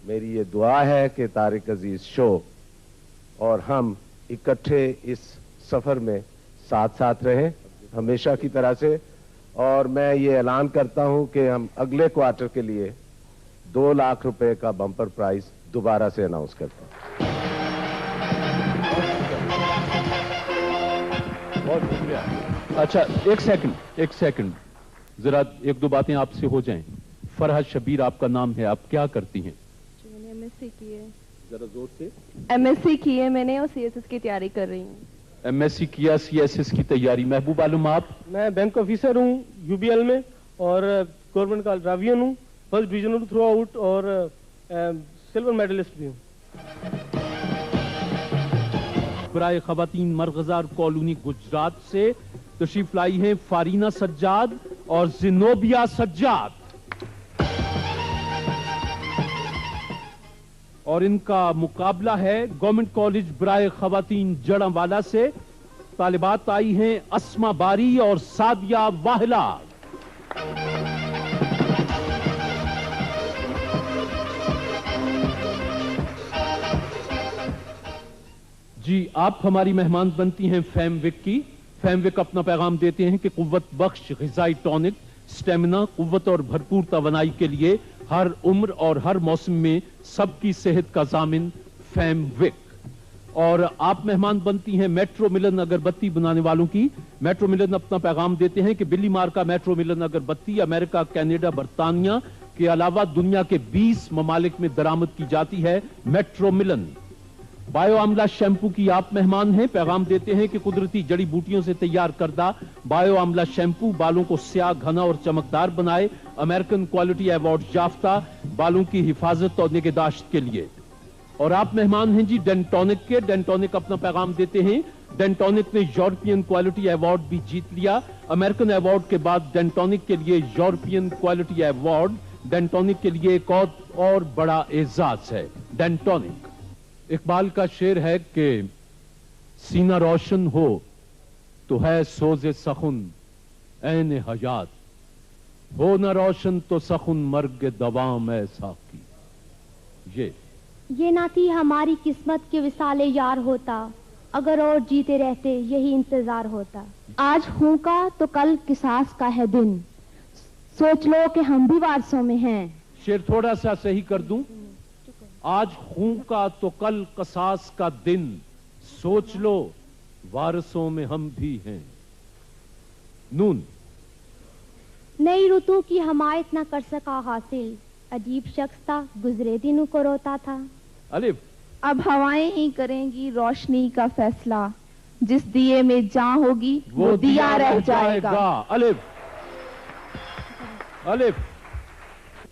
मेरी ये दुआ है कि तारिक अजीज शो और हम इकट्ठे इस सफर में साथ साथ रहें हमेशा की तरह से, और मैं ये ऐलान करता हूं कि हम अगले क्वार्टर के लिए 2 लाख रुपए का बम्पर प्राइज दोबारा से अनाउंस करते हैं। बहुत शुक्रिया। अच्छा एक सेकंड जरा 1-2 बातें आपसे हो जाएं। फरहा शब्बीर आपका नाम है, आप क्या करती हैं? मैंने एमएससी की है। जरा जोर से। एमएससी की है मैंने और सीएसएस की तैयारी कर रही हूँ। एमएससी किया, सीएसएस की तैयारी। महबूब आलम आप? मैं बैंक ऑफिसर हूँ यूबीएल में और गवर्नमेंट का ड्रावियन हूँ, फर्स्ट डिवीजन थ्रू आउट और सिल्वर मेडलिस्ट भी हूँ। बराए खवातीन मरगजार कॉलोनी गुजरात से तशरीफ लाई हैं फारीना सज्जाद और जिनोबिया सज्जाद और इनका मुकाबला है गवर्नमेंट कॉलेज बराए खवातीन जड़ावाला से। तालिबात आई हैं अस्मा बारी और सादिया वाहिला। जी आप हमारी मेहमान बनती हैं फैमविक की। फैमविक अपना पैगाम देते हैं कि कुव्वत बख्श ग़िज़ाई टॉनिक, स्टेमिना, कुव्वत और भरपूर तवानाई के लिए हर उम्र और हर मौसम में सबकी सेहत का जामिन फैमविक। और आप मेहमान बनती हैं मेट्रो मिलन अगरबत्ती बनाने वालों की। मेट्रो मिलन अपना पैगाम देते हैं कि बिल्ली मार का मेट्रो मिलन अगरबत्ती अमेरिका, कनाडा, बरतानिया के अलावा दुनिया के 20 ममालिक में दरामद की जाती है। मेट्रो मिलन। बायो आमला शैम्पू की आप मेहमान हैं, पैगाम देते हैं कि कुदरती जड़ी बूटियों से तैयार करदा बायो आमला शैम्पू बालों को स्याह, घना और चमकदार बनाए। अमेरिकन क्वालिटी अवार्ड याफ्ता, बालों की हिफाजत और निगहदाश्त के लिए। और आप मेहमान हैं जी डेंटोनिक के। डेंटोनिक अपना पैगाम देते हैं, डेंटोनिक ने यूरोपियन क्वालिटी अवार्ड भी जीत लिया। अमेरिकन अवार्ड के बाद डेंटोनिक के लिए यूरोपियन क्वालिटी अवार्ड डेंटोनिक के लिए एक और बड़ा एजाज है। डेंटोनिक। इकबाल का शेर है कि सीना रोशन हो तो है सोज़े सखुन ऐन हयात, हो न रोशन तो सखुन मर्ग दवाम है साकी। ये ना थी हमारी किस्मत के विसाले यार होता, अगर और जीते रहते यही इंतजार होता। आज हूं का तो कल किसास का है दिन, सोच लो कि हम भी वारसों में हैं। शेर थोड़ा सा सही कर दूं। आज खून का तो कल कसास का दिन, सोच लो वारसों में हम भी हैं। नून। नई ऋतु की हमायत न कर सका हासिल, अजीब शख्स था गुजरे दिनों को रोता था। अलिफ। अब हवाएं ही करेंगी रोशनी का फैसला, जिस दिए में जान होगी वो दिया रह जाएगा। अलिफ। अलिफ।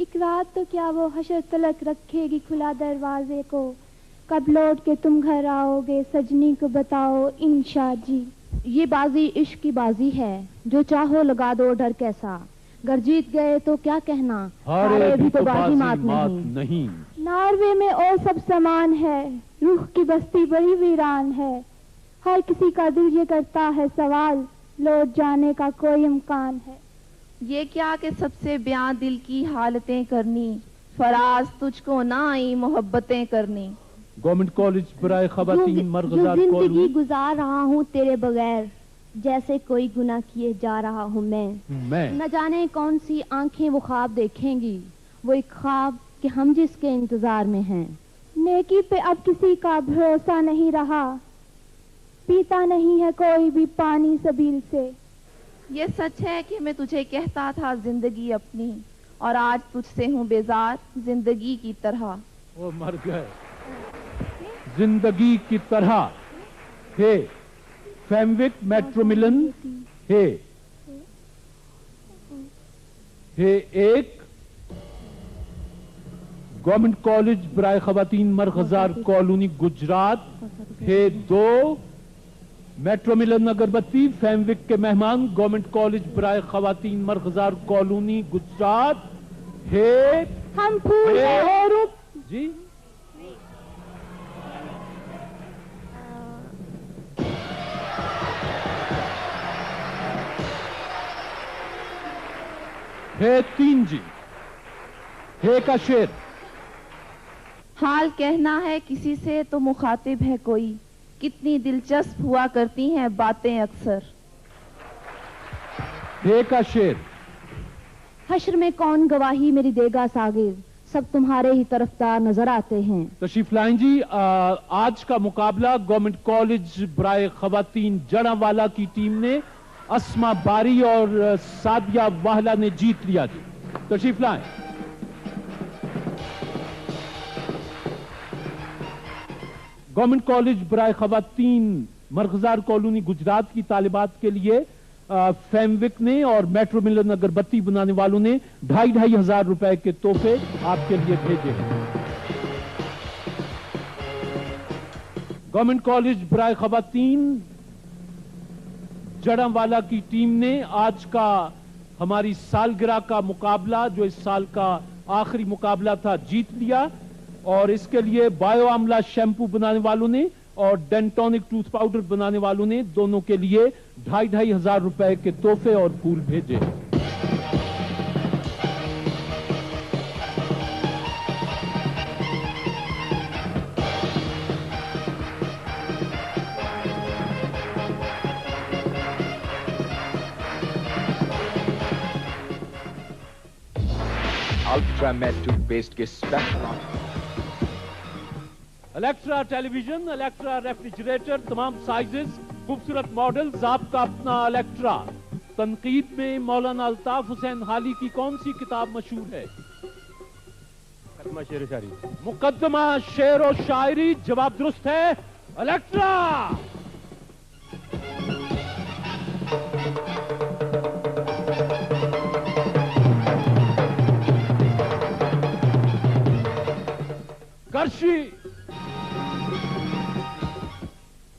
एक रात तो क्या वो हशर तलक रखेगी खुला दरवाजे को, कब लौट के तुम घर आओगे सजनी को बताओ इंशा जी। ये बाजी इश्क की बाजी है, जो चाहो लगा दो डर कैसा, गर जीत गए तो क्या कहना, हारे भी तो बाजी मात नहीं। नॉर्वे में और सब समान है, रूह की बस्ती बड़ी वीरान है, हर किसी का दिल ये करता है सवाल, लौट जाने का कोई इम्कान है। یہ کیا کہ سب سے بیاں دل کی حالتیں کرنی، فراز تجھ کو نہ آئی محبتیں کرنی. گورنمنٹ کالج برائے خواتین مرغزار زندگی کالونی. گزار رہا ہوں تیرے بغیر، جیسے کوئی گناہ کیے جا رہا ہوں میں. نہ جانے کون سی آنکھیں وہ خواب دیکھیں گی، وہ ایک خواب کہ ہم جس کے انتظار میں ہیں. نیکی پہ اب کسی کا بھروسہ نہیں رہا، پیتا نہیں ہے کوئی بھی پانی سبیل سے. یہ سچ ہے کہ میں تجھے کہتا تھا زندگی اپنی، اور آج تجھ سے ہوں بیزار زندگی کی طرح. وہ مر گئے زندگی کی طرح. ہے فیموک میٹرو ملن ہے ایک گورنمنٹ کالج برائے خواتین مرغزار کالونی گجرات ہے 2 میٹرو ملن اگربتی. فیموک کے مہمان گورنمنٹ کالج برائے خواتین مرغزار کالونی گجرات ہے. ہم پھول ہیں جی ہے 3 جی ہے کا شعر. حال کہنا ہے کسی سے تو مخاطب ہے کوئی، کتنی دلچسپ ہوا کرتی ہیں باتیں اکثر. ہے کا شعر. حشر میں کون گواہی میری دے گا ساغر، سب تمہارے ہی طرفدار نظر آتے ہیں. تشریف لائیں جی. آج کا مقابلہ گورنمنٹ کالج برائے خواتین جڑاں والا کی ٹیم نے اسما باری اور سادیہ واہلا نے جیت لیا. جی تشریف لائیں. گورنمنٹ کالج برائے خواتین مرغزار کالونی گجرات کی طالبات کے لیے فیموک نے اور میٹرو ملن اگربتی بنانے والوں نے 2,500 روپے کے تحفے آپ کے لیے بھیجے ہیں. گورنمنٹ کالج برائے خواتین جڑاں والا کی ٹیم نے آج کا ہماری سالگرہ کا مقابلہ جو اس سال کا آخری مقابلہ تھا جیت لیا، اور اس کے لیے بایو آملہ شیمپو بنانے والوں نے اور ڈینٹونک ٹوتھ پاؤڈر بنانے والوں نے دونوں کے لیے 2,500 روپے کے تحفے اور پھول بھیجے. الٹرا میٹ ٹوتھ پیسٹ کے اسپیشل الیکٹرا ٹیلی ویژن، الیکٹرا ریفریجریٹر، تمام سائزز، خوبصورت ماڈلز، آپ کا اپنا الیکٹرا. تنقید میں مولانا الطاف حسین حالی کی کون سی کتاب مشہور ہے؟ مقدمہ شعر و شاعری. مقدمہ شعر و شاعری جواب درست ہے. الیکٹرا.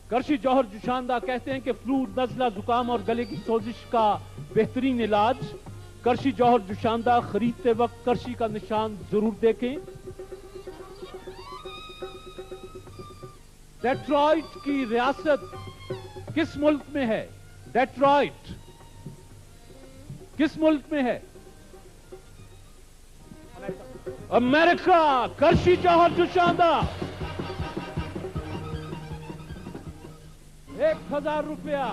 کرشی جوہر جوشاندہ کہتے ہیں کہ فلو، نزلہ، زکام اور گلے کی سوزش کا بہترین علاج. کرشی جوہر جوشاندہ خریدتے وقت کرشی کا نشان ضرور دیکھیں. ڈیٹرائٹ کی ریاست کس ملک میں ہے؟ ڈیٹرائٹ کس ملک میں ہے؟ امریکہ. کرشی جوہر جوشاندہ 1,000 روپیہ.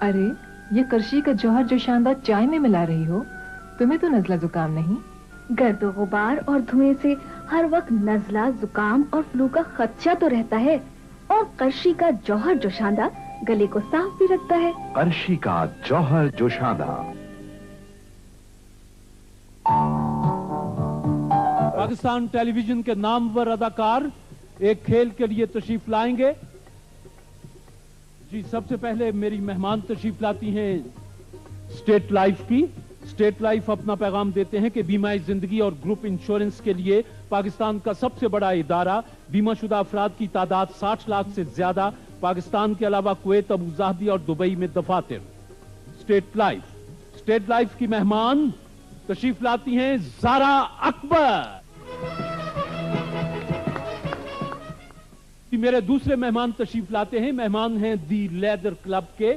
ارے یہ کرشی کا جوہر جوشاندہ چائے میں ملا رہی ہو، تمہیں تو نزلہ زکام نہیں؟ گرد و غبار اور دھوئیں سے ہر وقت نزلہ، زکام اور فلو کا خدشہ تو رہتا ہے، اور کرشی کا جوہر جوشاندہ گلے کو صاف بھی رکھتا ہے. کرشی کا جوہر جوشاندہ. پاکستان ٹیلی ویژن کے نامور اداکار ایک کھیل کے لیے تشریف لائیں گے. جی سب سے پہلے میری مہمان تشریف لاتی ہیں اسٹیٹ لائف کی. اسٹیٹ لائف اپنا پیغام دیتے ہیں کہ بیمہ زندگی اور گروپ انشورنس کے لیے پاکستان کا سب سے بڑا ادارہ. بیمہ شدہ افراد کی تعداد 60 لاکھ سے زیادہ. پاکستان کے علاوہ کویت، ابوظہبی اور دبئی میں دفاتر. اسٹیٹ لائف کی مہمان تشریف لاتی ہیں زارا اکبر. मेरे दूसरे मेहमान तशरीफ लाते हैं। मेहमान हैं दी लेदर क्लब के।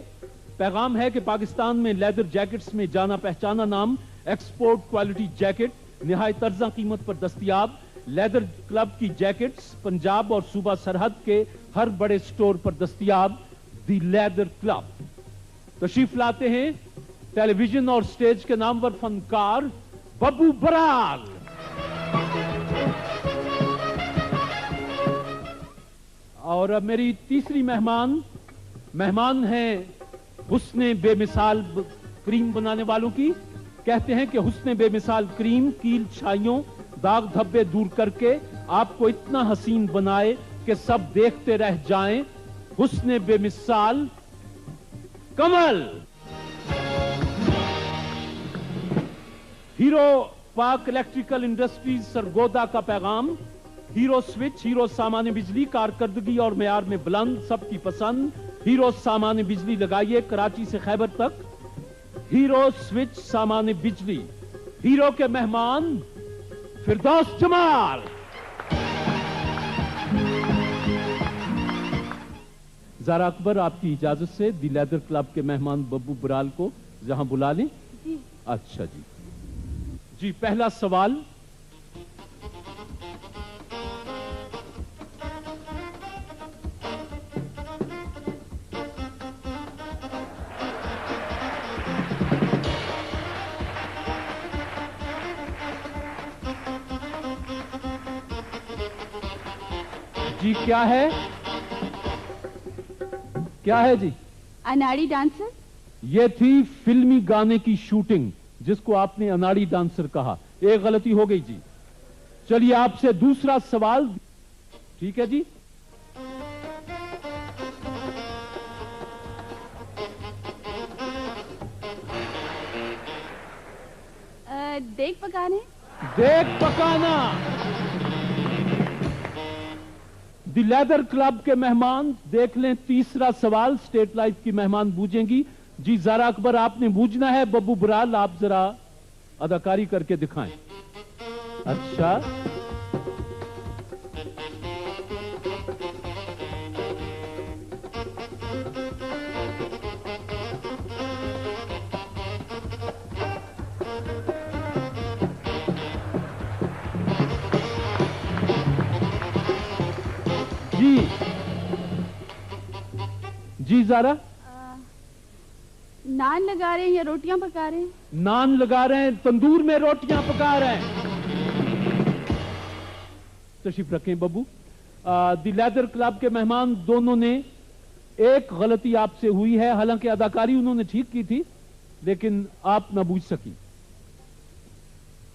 पैगाम है कि पाकिस्तान में लेदर जैकेट्स में जाना पहचाना नाम, एक्सपोर्ट क्वालिटी जैकेट निहायत अर्जा कीमत पर दस्तयाब। लेदर क्लब की जैकेट्स पंजाब और सूबा सरहद के हर बड़े स्टोर पर दस्तयाब। दी लेदर क्लब। तशरीफ लाते हैं टेलीविजन और स्टेज के नामवर फनकार बब्बू बराल। और अब मेरी तीसरी मेहमान हैं हुस्ने बेमिसाल क्रीम बनाने वालों की। कहते हैं कि हुस्ने बेमिसाल क्रीम कील छाइयों दाग धब्बे दूर करके आपको इतना हसीन बनाए कि सब देखते रह जाएं। हुस्ने बेमिसाल कमल। हीरो पाक इलेक्ट्रिकल इंडस्ट्रीज सरगोदा का पैगाम। हीरो स्विच, हीरो सामान्य बिजली, कारकर्दगी और मेयार में बुलंद, सबकी पसंद। हीरो सामान्य बिजली लगाइए कराची से खैबर तक। हीरो स्विच सामान्य बिजली। हीरो के मेहमान फिरदौस जमाल। ज़ारा अकबर, आपकी इजाजत से दी लेदर क्लब के मेहमान बब्बू बराल को जहां बुला लें। जी। अच्छा जी, पहला सवाल। जी क्या है जी? अनाड़ी डांसर। ये थी फिल्मी गाने की शूटिंग जिसको आपने अनाड़ी डांसर कहा। एक गलती हो गई जी। चलिए आपसे दूसरा सवाल। ठीक है जी। देख पकाने। देख पकाना। दी लेदर क्लब के मेहमान देख लें तीसरा सवाल। स्टेट लाइफ की मेहमान बूझेंगी। जी ज़ारा अकबर, आपने बूझना है। बब्बू बराल, आप जरा अदाकारी करके दिखाएं। अच्छा, जी ज़ारा। नान लगा रहे हैं या रोटियां पका रहे हैं? नान लगा रहे हैं, तंदूर में रोटियां पका रहे हैं। तशरीफ रखें बब्बू। दी लेदर क्लब के मेहमान दोनों ने एक गलती आपसे हुई है। हालांकि अदाकारी उन्होंने ठीक की थी लेकिन आप ना बूझ सकी।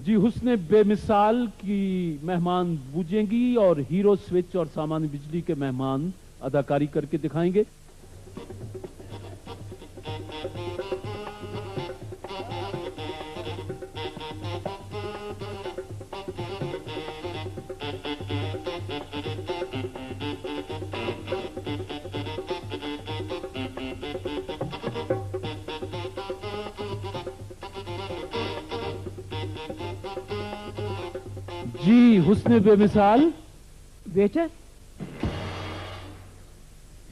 जी हुस्ने बेमिसाल की मेहमान बूझेंगी और हीरो स्विच और सामान्य बिजली के मेहमान अदाकारी करके दिखाएंगे। जी हुस्ने बेमिसाल बेटे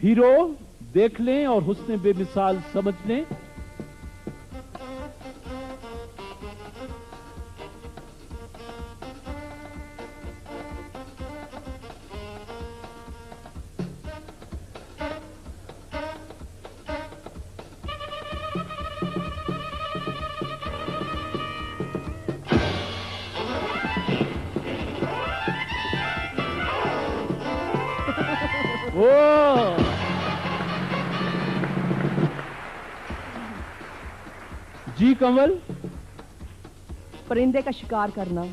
हीरो देख लें और हुस्ने बेमिसाल समझ लें। जी कमल। परिंदे का शिकार करना।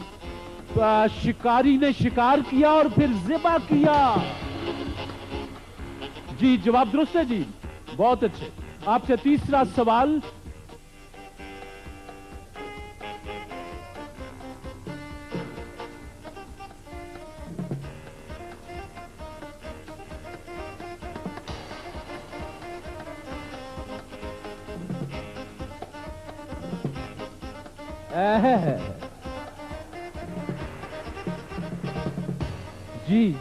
शिकारी ने शिकार किया और फिर ज़िबा किया। जी जवाब दुरुस्त है जी, बहुत अच्छे। आपसे तीसरा सवाल। जी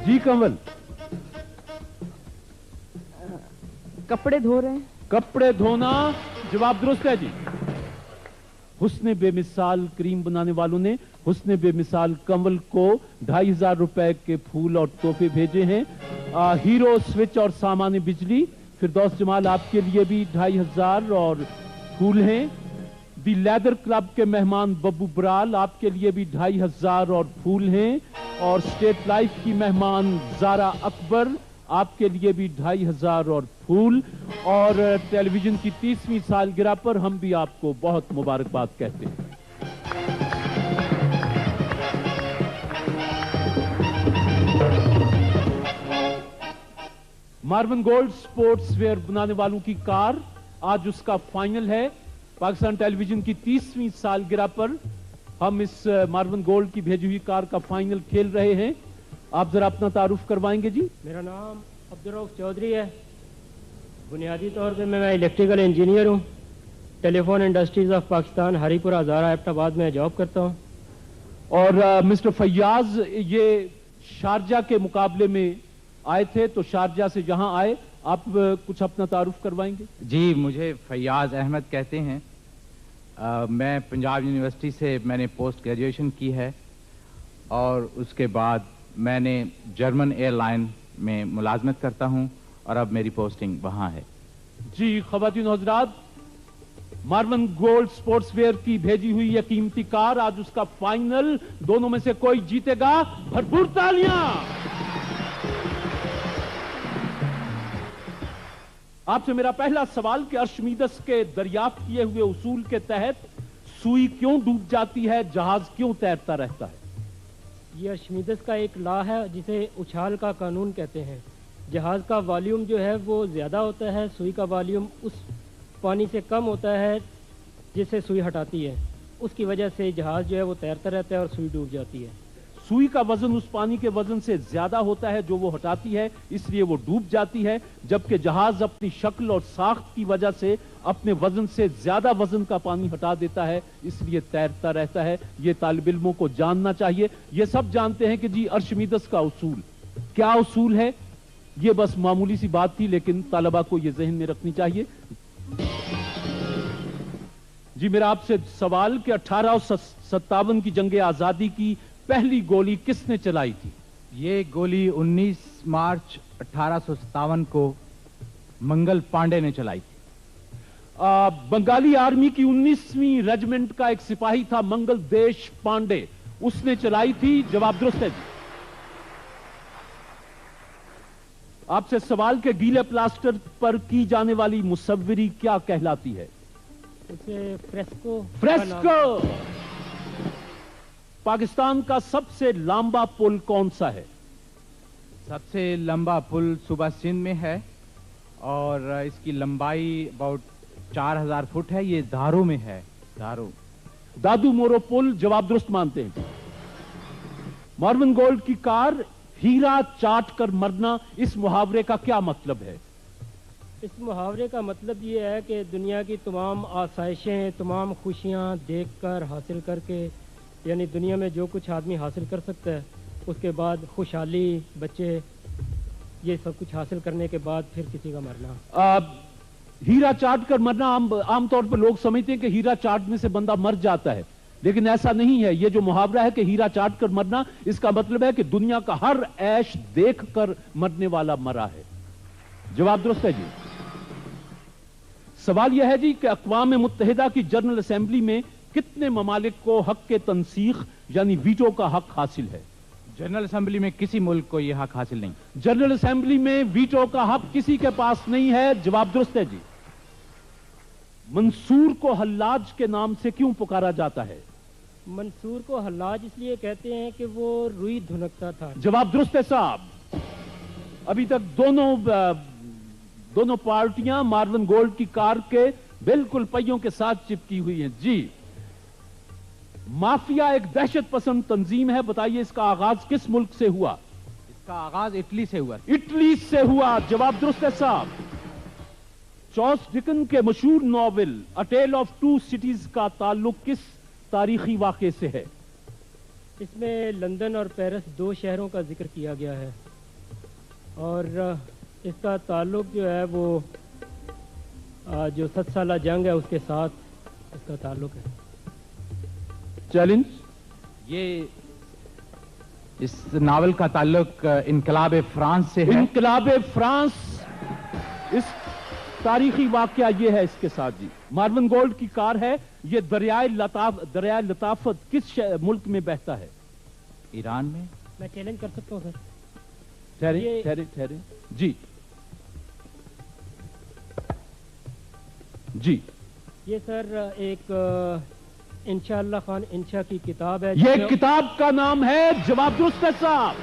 جی کنول. کپڑے دھو رہے ہیں. کپڑے دھونا جواب درست ہے جی. حسن بے مثال کریم بنانے والوں نے حسن بے مثال کنول کو 2500 روپے کے پھول اور تحفے بھیجے ہیں. ہیرو سوئچ اور سامان بجلی فردوس جمال آپ کے لیے بھی 2500 اور پھول ہیں. دی لیدر کلب کے مہمان ببو برال آپ کے لیے بھی 2500 اور پھول ہیں. اور اسٹیٹ لائف کی مہمان زارا اکبر آپ کے لیے بھی 2500 اور پھول. اور ٹیلی ویژن کی 30ویں سالگرہ پر ہم بھی آپ کو بہت مبارکباد کہتے ہیں. مارون گولڈ سپورٹس ویئر بنانے والوں کی کار آج اس کا فائنل ہے. پاکستان ٹیلی ویژن کی 30ویں سالگرہ پر ہم اس مارون گولڈ کی بھیجی ہوئی کار کا فائنل کھیل رہے ہیں. آپ ذرا اپنا تعارف کروائیں گے جی. میرا نام عبدالرؤف چودھری ہے. بنیادی طور پہ میں الیکٹریکل انجینئر ہوں. ٹیلی فون انڈسٹریز آف پاکستان ہری پور ہزارہ ایبٹ آباد میں جاب کرتا ہوں. اور مسٹر فیاض یہ شارجہ کے مقابلے میں آئے تھے تو شارجہ سے یہاں آئے. آپ کچھ اپنا تعارف کروائیں گے. جی مجھے فیاض احمد کہتے ہیں. میں پنجاب یونیورسٹی سے میں نے پوسٹ گریجویشن کی ہے اور اس کے بعد میں نے جرمن ایئر لائن میں ملازمت کرتا ہوں اور اب میری پوسٹنگ وہاں ہے. جی خواتین و حضرات مارون گولڈ سپورٹس ویئر کی بھیجی ہوئی یہ قیمتی کار آج اس کا فائنل. دونوں میں سے کوئی جیتے گا. بھرپور تالیاں. آپ سے میرا پہلا سوال کہ ارشمیدس کے دریافت کیے ہوئے اصول کے تحت سوئی کیوں ڈوب جاتی ہے, جہاز کیوں تیرتا رہتا ہے؟ یہ ارشمیدس کا ایک لا ہے جسے اچھال کا قانون کہتے ہیں. جہاز کا والیوم جو ہے وہ زیادہ ہوتا ہے, سوئی کا والیوم اس پانی سے کم ہوتا ہے جسے سوئی ہٹاتی ہے. اس کی وجہ سے جہاز جو ہے وہ تیرتا رہتا ہے اور سوئی ڈوب جاتی ہے. سوئی کا وزن اس پانی کے وزن سے زیادہ ہوتا ہے جو وہ ہٹاتی ہے, اس لیے وہ ڈوب جاتی ہے. جبکہ جہاز اپنی شکل اور ساخت کی وجہ سے اپنے وزن سے زیادہ وزن کا پانی ہٹا دیتا ہے, اس لیے تیرتا رہتا ہے. یہ طالب علموں کو جاننا چاہیے. یہ سب جانتے ہیں کہ جی ارشمیدس کا اصول کیا اصول ہے. یہ بس معمولی سی بات تھی لیکن طلبہ کو یہ ذہن میں رکھنی چاہیے. جی میرا آپ سے سوال کہ 1857 کی جنگ آزادی کی پہلی گولی کس نے چلائی تھی؟ یہ گولی 19 مارچ 1857 کو منگل پانڈے نے چلائی تھی. بنگالی آرمی کی 19ویں ریجمنٹ کا ایک سپاہی تھا منگل دیش پانڈے, اس نے چلائی تھی. جواب درست ہے جی. آپ سے سوال کہ گیلے پلاسٹر پر کی جانے والی مصوری کیا کہلاتی ہے؟ اسے فریسکو. فریسکو. پاکستان کا سب سے لمبا پل کون سا ہے؟ سب سے لمبا پل صوبہ سندھ میں ہے اور اس کی لمبائی اباؤٹ 4000 فٹ ہے. یہ دھارو میں ہے. دادو مورو پل. جواب درست مانتے ہیں. مارون گولڈ کی کار ہیرا چاٹ کر مرنا, اس محاورے کا کیا مطلب ہے؟ اس محاورے کا مطلب یہ ہے کہ دنیا کی تمام آسائشیں, تمام خوشیاں دیکھ کر حاصل کر کے, یعنی دنیا میں جو کچھ آدمی حاصل کر سکتا ہے اس کے بعد خوشحالی, بچے, یہ سب کچھ حاصل کرنے کے بعد پھر کسی کا مرنا. ہیرا چاٹ کر مرنا عام طور پر لوگ سمجھتے ہیں کہ ہیرا چاٹنے سے بندہ مر جاتا ہے, لیکن ایسا نہیں ہے. یہ جو محاورہ ہے کہ ہیرا چاٹ کر مرنا, اس کا مطلب ہے کہ دنیا کا ہر عیش دیکھ کر مرنے والا مرا ہے. جواب درست ہے جی. سوال یہ ہے جی کہ اقوام متحدہ کی جنرل اسمبلی میں کتنے ممالک کو حق کے تنسیخ یعنی ویٹو کا حق حاصل ہے؟ جنرل اسمبلی میں کسی ملک کو یہ حق حاصل نہیں. جنرل اسمبلی میں ویٹو کا حق کسی کے پاس نہیں ہے. جواب درست ہے جی. منصور کو حلاج کے نام سے کیوں پکارا جاتا ہے؟ منصور کو حلاج اس لیے کہتے ہیں کہ وہ روئی دھنکتا تھا. جواب درست ہے صاحب. ابھی تک دونوں پارٹیاں مارون گولڈ کی کار کے بالکل پہیوں کے ساتھ چپکی ہوئی ہیں. جی مافیا ایک دہشت پسند تنظیم ہے, بتائیے اس کا آغاز کس ملک سے ہوا؟ اس کا آغاز اٹلی سے ہوا. اٹلی سے ہوا. جواب درست ہے صاحب. چارلس ڈکن کے مشہور novel a tail of two cities کا تعلق کس تاریخی واقعے سے ہے؟ اس میں لندن اور پیرس 2 شہروں کا ذکر کیا گیا ہے اور اس کا تعلق جو ہے وہ جو 7 سالہ جنگ ہے اس کے ساتھ اس کا تعلق ہے. چیلنج. یہ اس ناول کا تعلق انقلاب فرانس سے ہے. انقلاب فرانس اس تاریخی واقعہ یہ ہے اس کے ساتھ جی. مارون گولڈ کی کار ہے. یہ دریائے لطافت کس ملک میں بہتا ہے؟ ایران میں. میں چیلنج کر سکتا ہوں سر. ٹھہرے جی جی. یہ سر ایک انشاءاللہ خان انشا کی کتاب ہے. یہ کتاب کا نام ہے جواب درست ہے صاحب.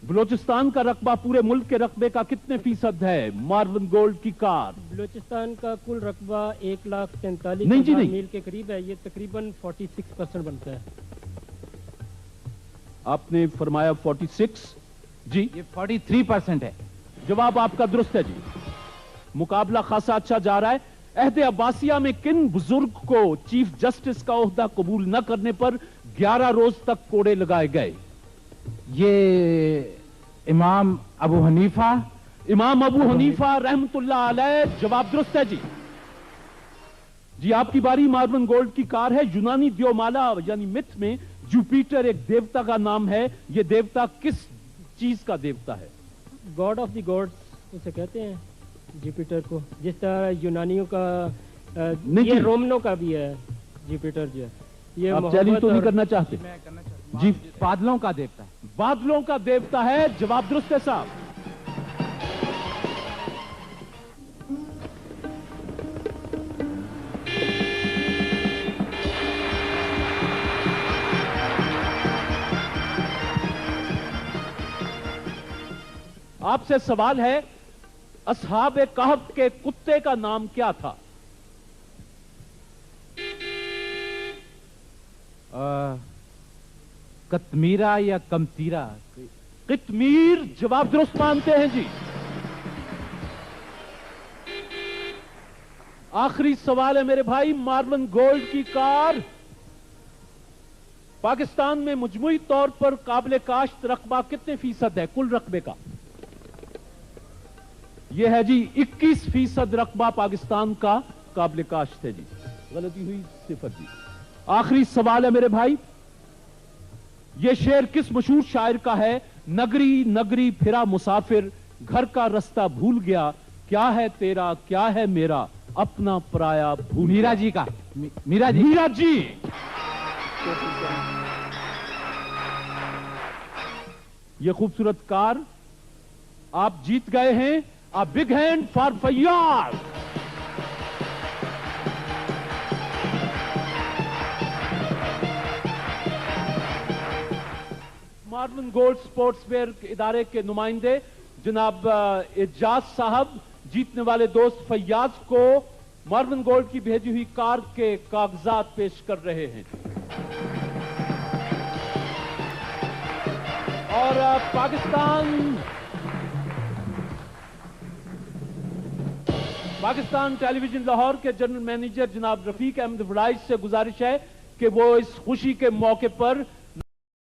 بلوچستان کا رقبہ پورے ملک کے رقبے کا کتنے فیصد ہے؟ مارون گولڈ کی کار. بلوچستان کا کل رقبہ 1,43,000 میل کے قریب ہے. یہ تقریباً 46% بنتا ہے. آپ نے فرمایا 46 جی. یہ 43% ہے. جواب آپ کا درست ہے جی. مقابلہ خاصا اچھا جا رہا ہے. عہد عباسیہ میں کن بزرگ کو چیف جسٹس کا عہدہ قبول نہ کرنے پر 11 روز تک کوڑے لگائے گئے؟ یہ امام ابو حنیفہ. امام ابو حنیفہ رحمت اللہ علیہ. جواب درست ہے جی. جی آپ کی باری. مارون گولڈ کی کار ہے. یونانی دیومالا یعنی متھ میں جوپیٹر ایک دیوتا کا نام ہے. یہ دیوتا کس چیز کا دیوتا ہے؟ گاڈ آف دی گاڈز اسے کہتے ہیں جوپیٹر کو. جس طرح یونانیوں کا یہ رومنوں کا بھی ہے جوپیٹر جو ہے. یہ آپ چیلنج تو نہیں کرنا چاہتے؟ میں کرنا چاہتا ہوں. جی بادلوں کا دیوتا ہے. بادلوں کا دیوتا ہے. جواب درست ہے صاحب. آپ سے سوال ہے اصحاب کہف کے کتے کا نام کیا تھا؟ قطمیرہ یا کمتیرہ؟ قطمیر. جواب درست مانتے ہیں جی. آخری سوال ہے میرے بھائی. مارون گولڈ کی کار پاکستان میں مجموعی طور پر قابل کاشت رقبہ کتنے فیصد ہے کل رقبے کا؟ یہ ہے جی 21% رقبہ پاکستان کا قابل کاشت ہے جی. غلطی ہوئی 0 جی. آخری سوال ہے میرے بھائی. یہ شعر کس مشہور شاعر کا ہے؟ نگری نگری پھرا مسافر گھر کا رستہ بھول گیا کیا ہے تیرا کیا ہے میرا اپنا پرایا بھول. میرا جی کا. میرا جی. میرا جی. یہ خوبصورت کار آپ جیت گئے ہیں. A big hand for Fayyaz. مارون گولڈ سپورٹس ویئر ادارے کے نمائندے جناب اعجاز صاحب جیتنے والے دوست فیاض کو مارون گولڈ کی بھیجی ہوئی کار کے کاغذات پیش کر رہے ہیں. اور پاکستان ٹیلی ویژن لاہور کے جنرل مینیجر جناب رفیق احمد وڑائچ سے گزارش ہے کہ وہ اس خوشی کے موقع پر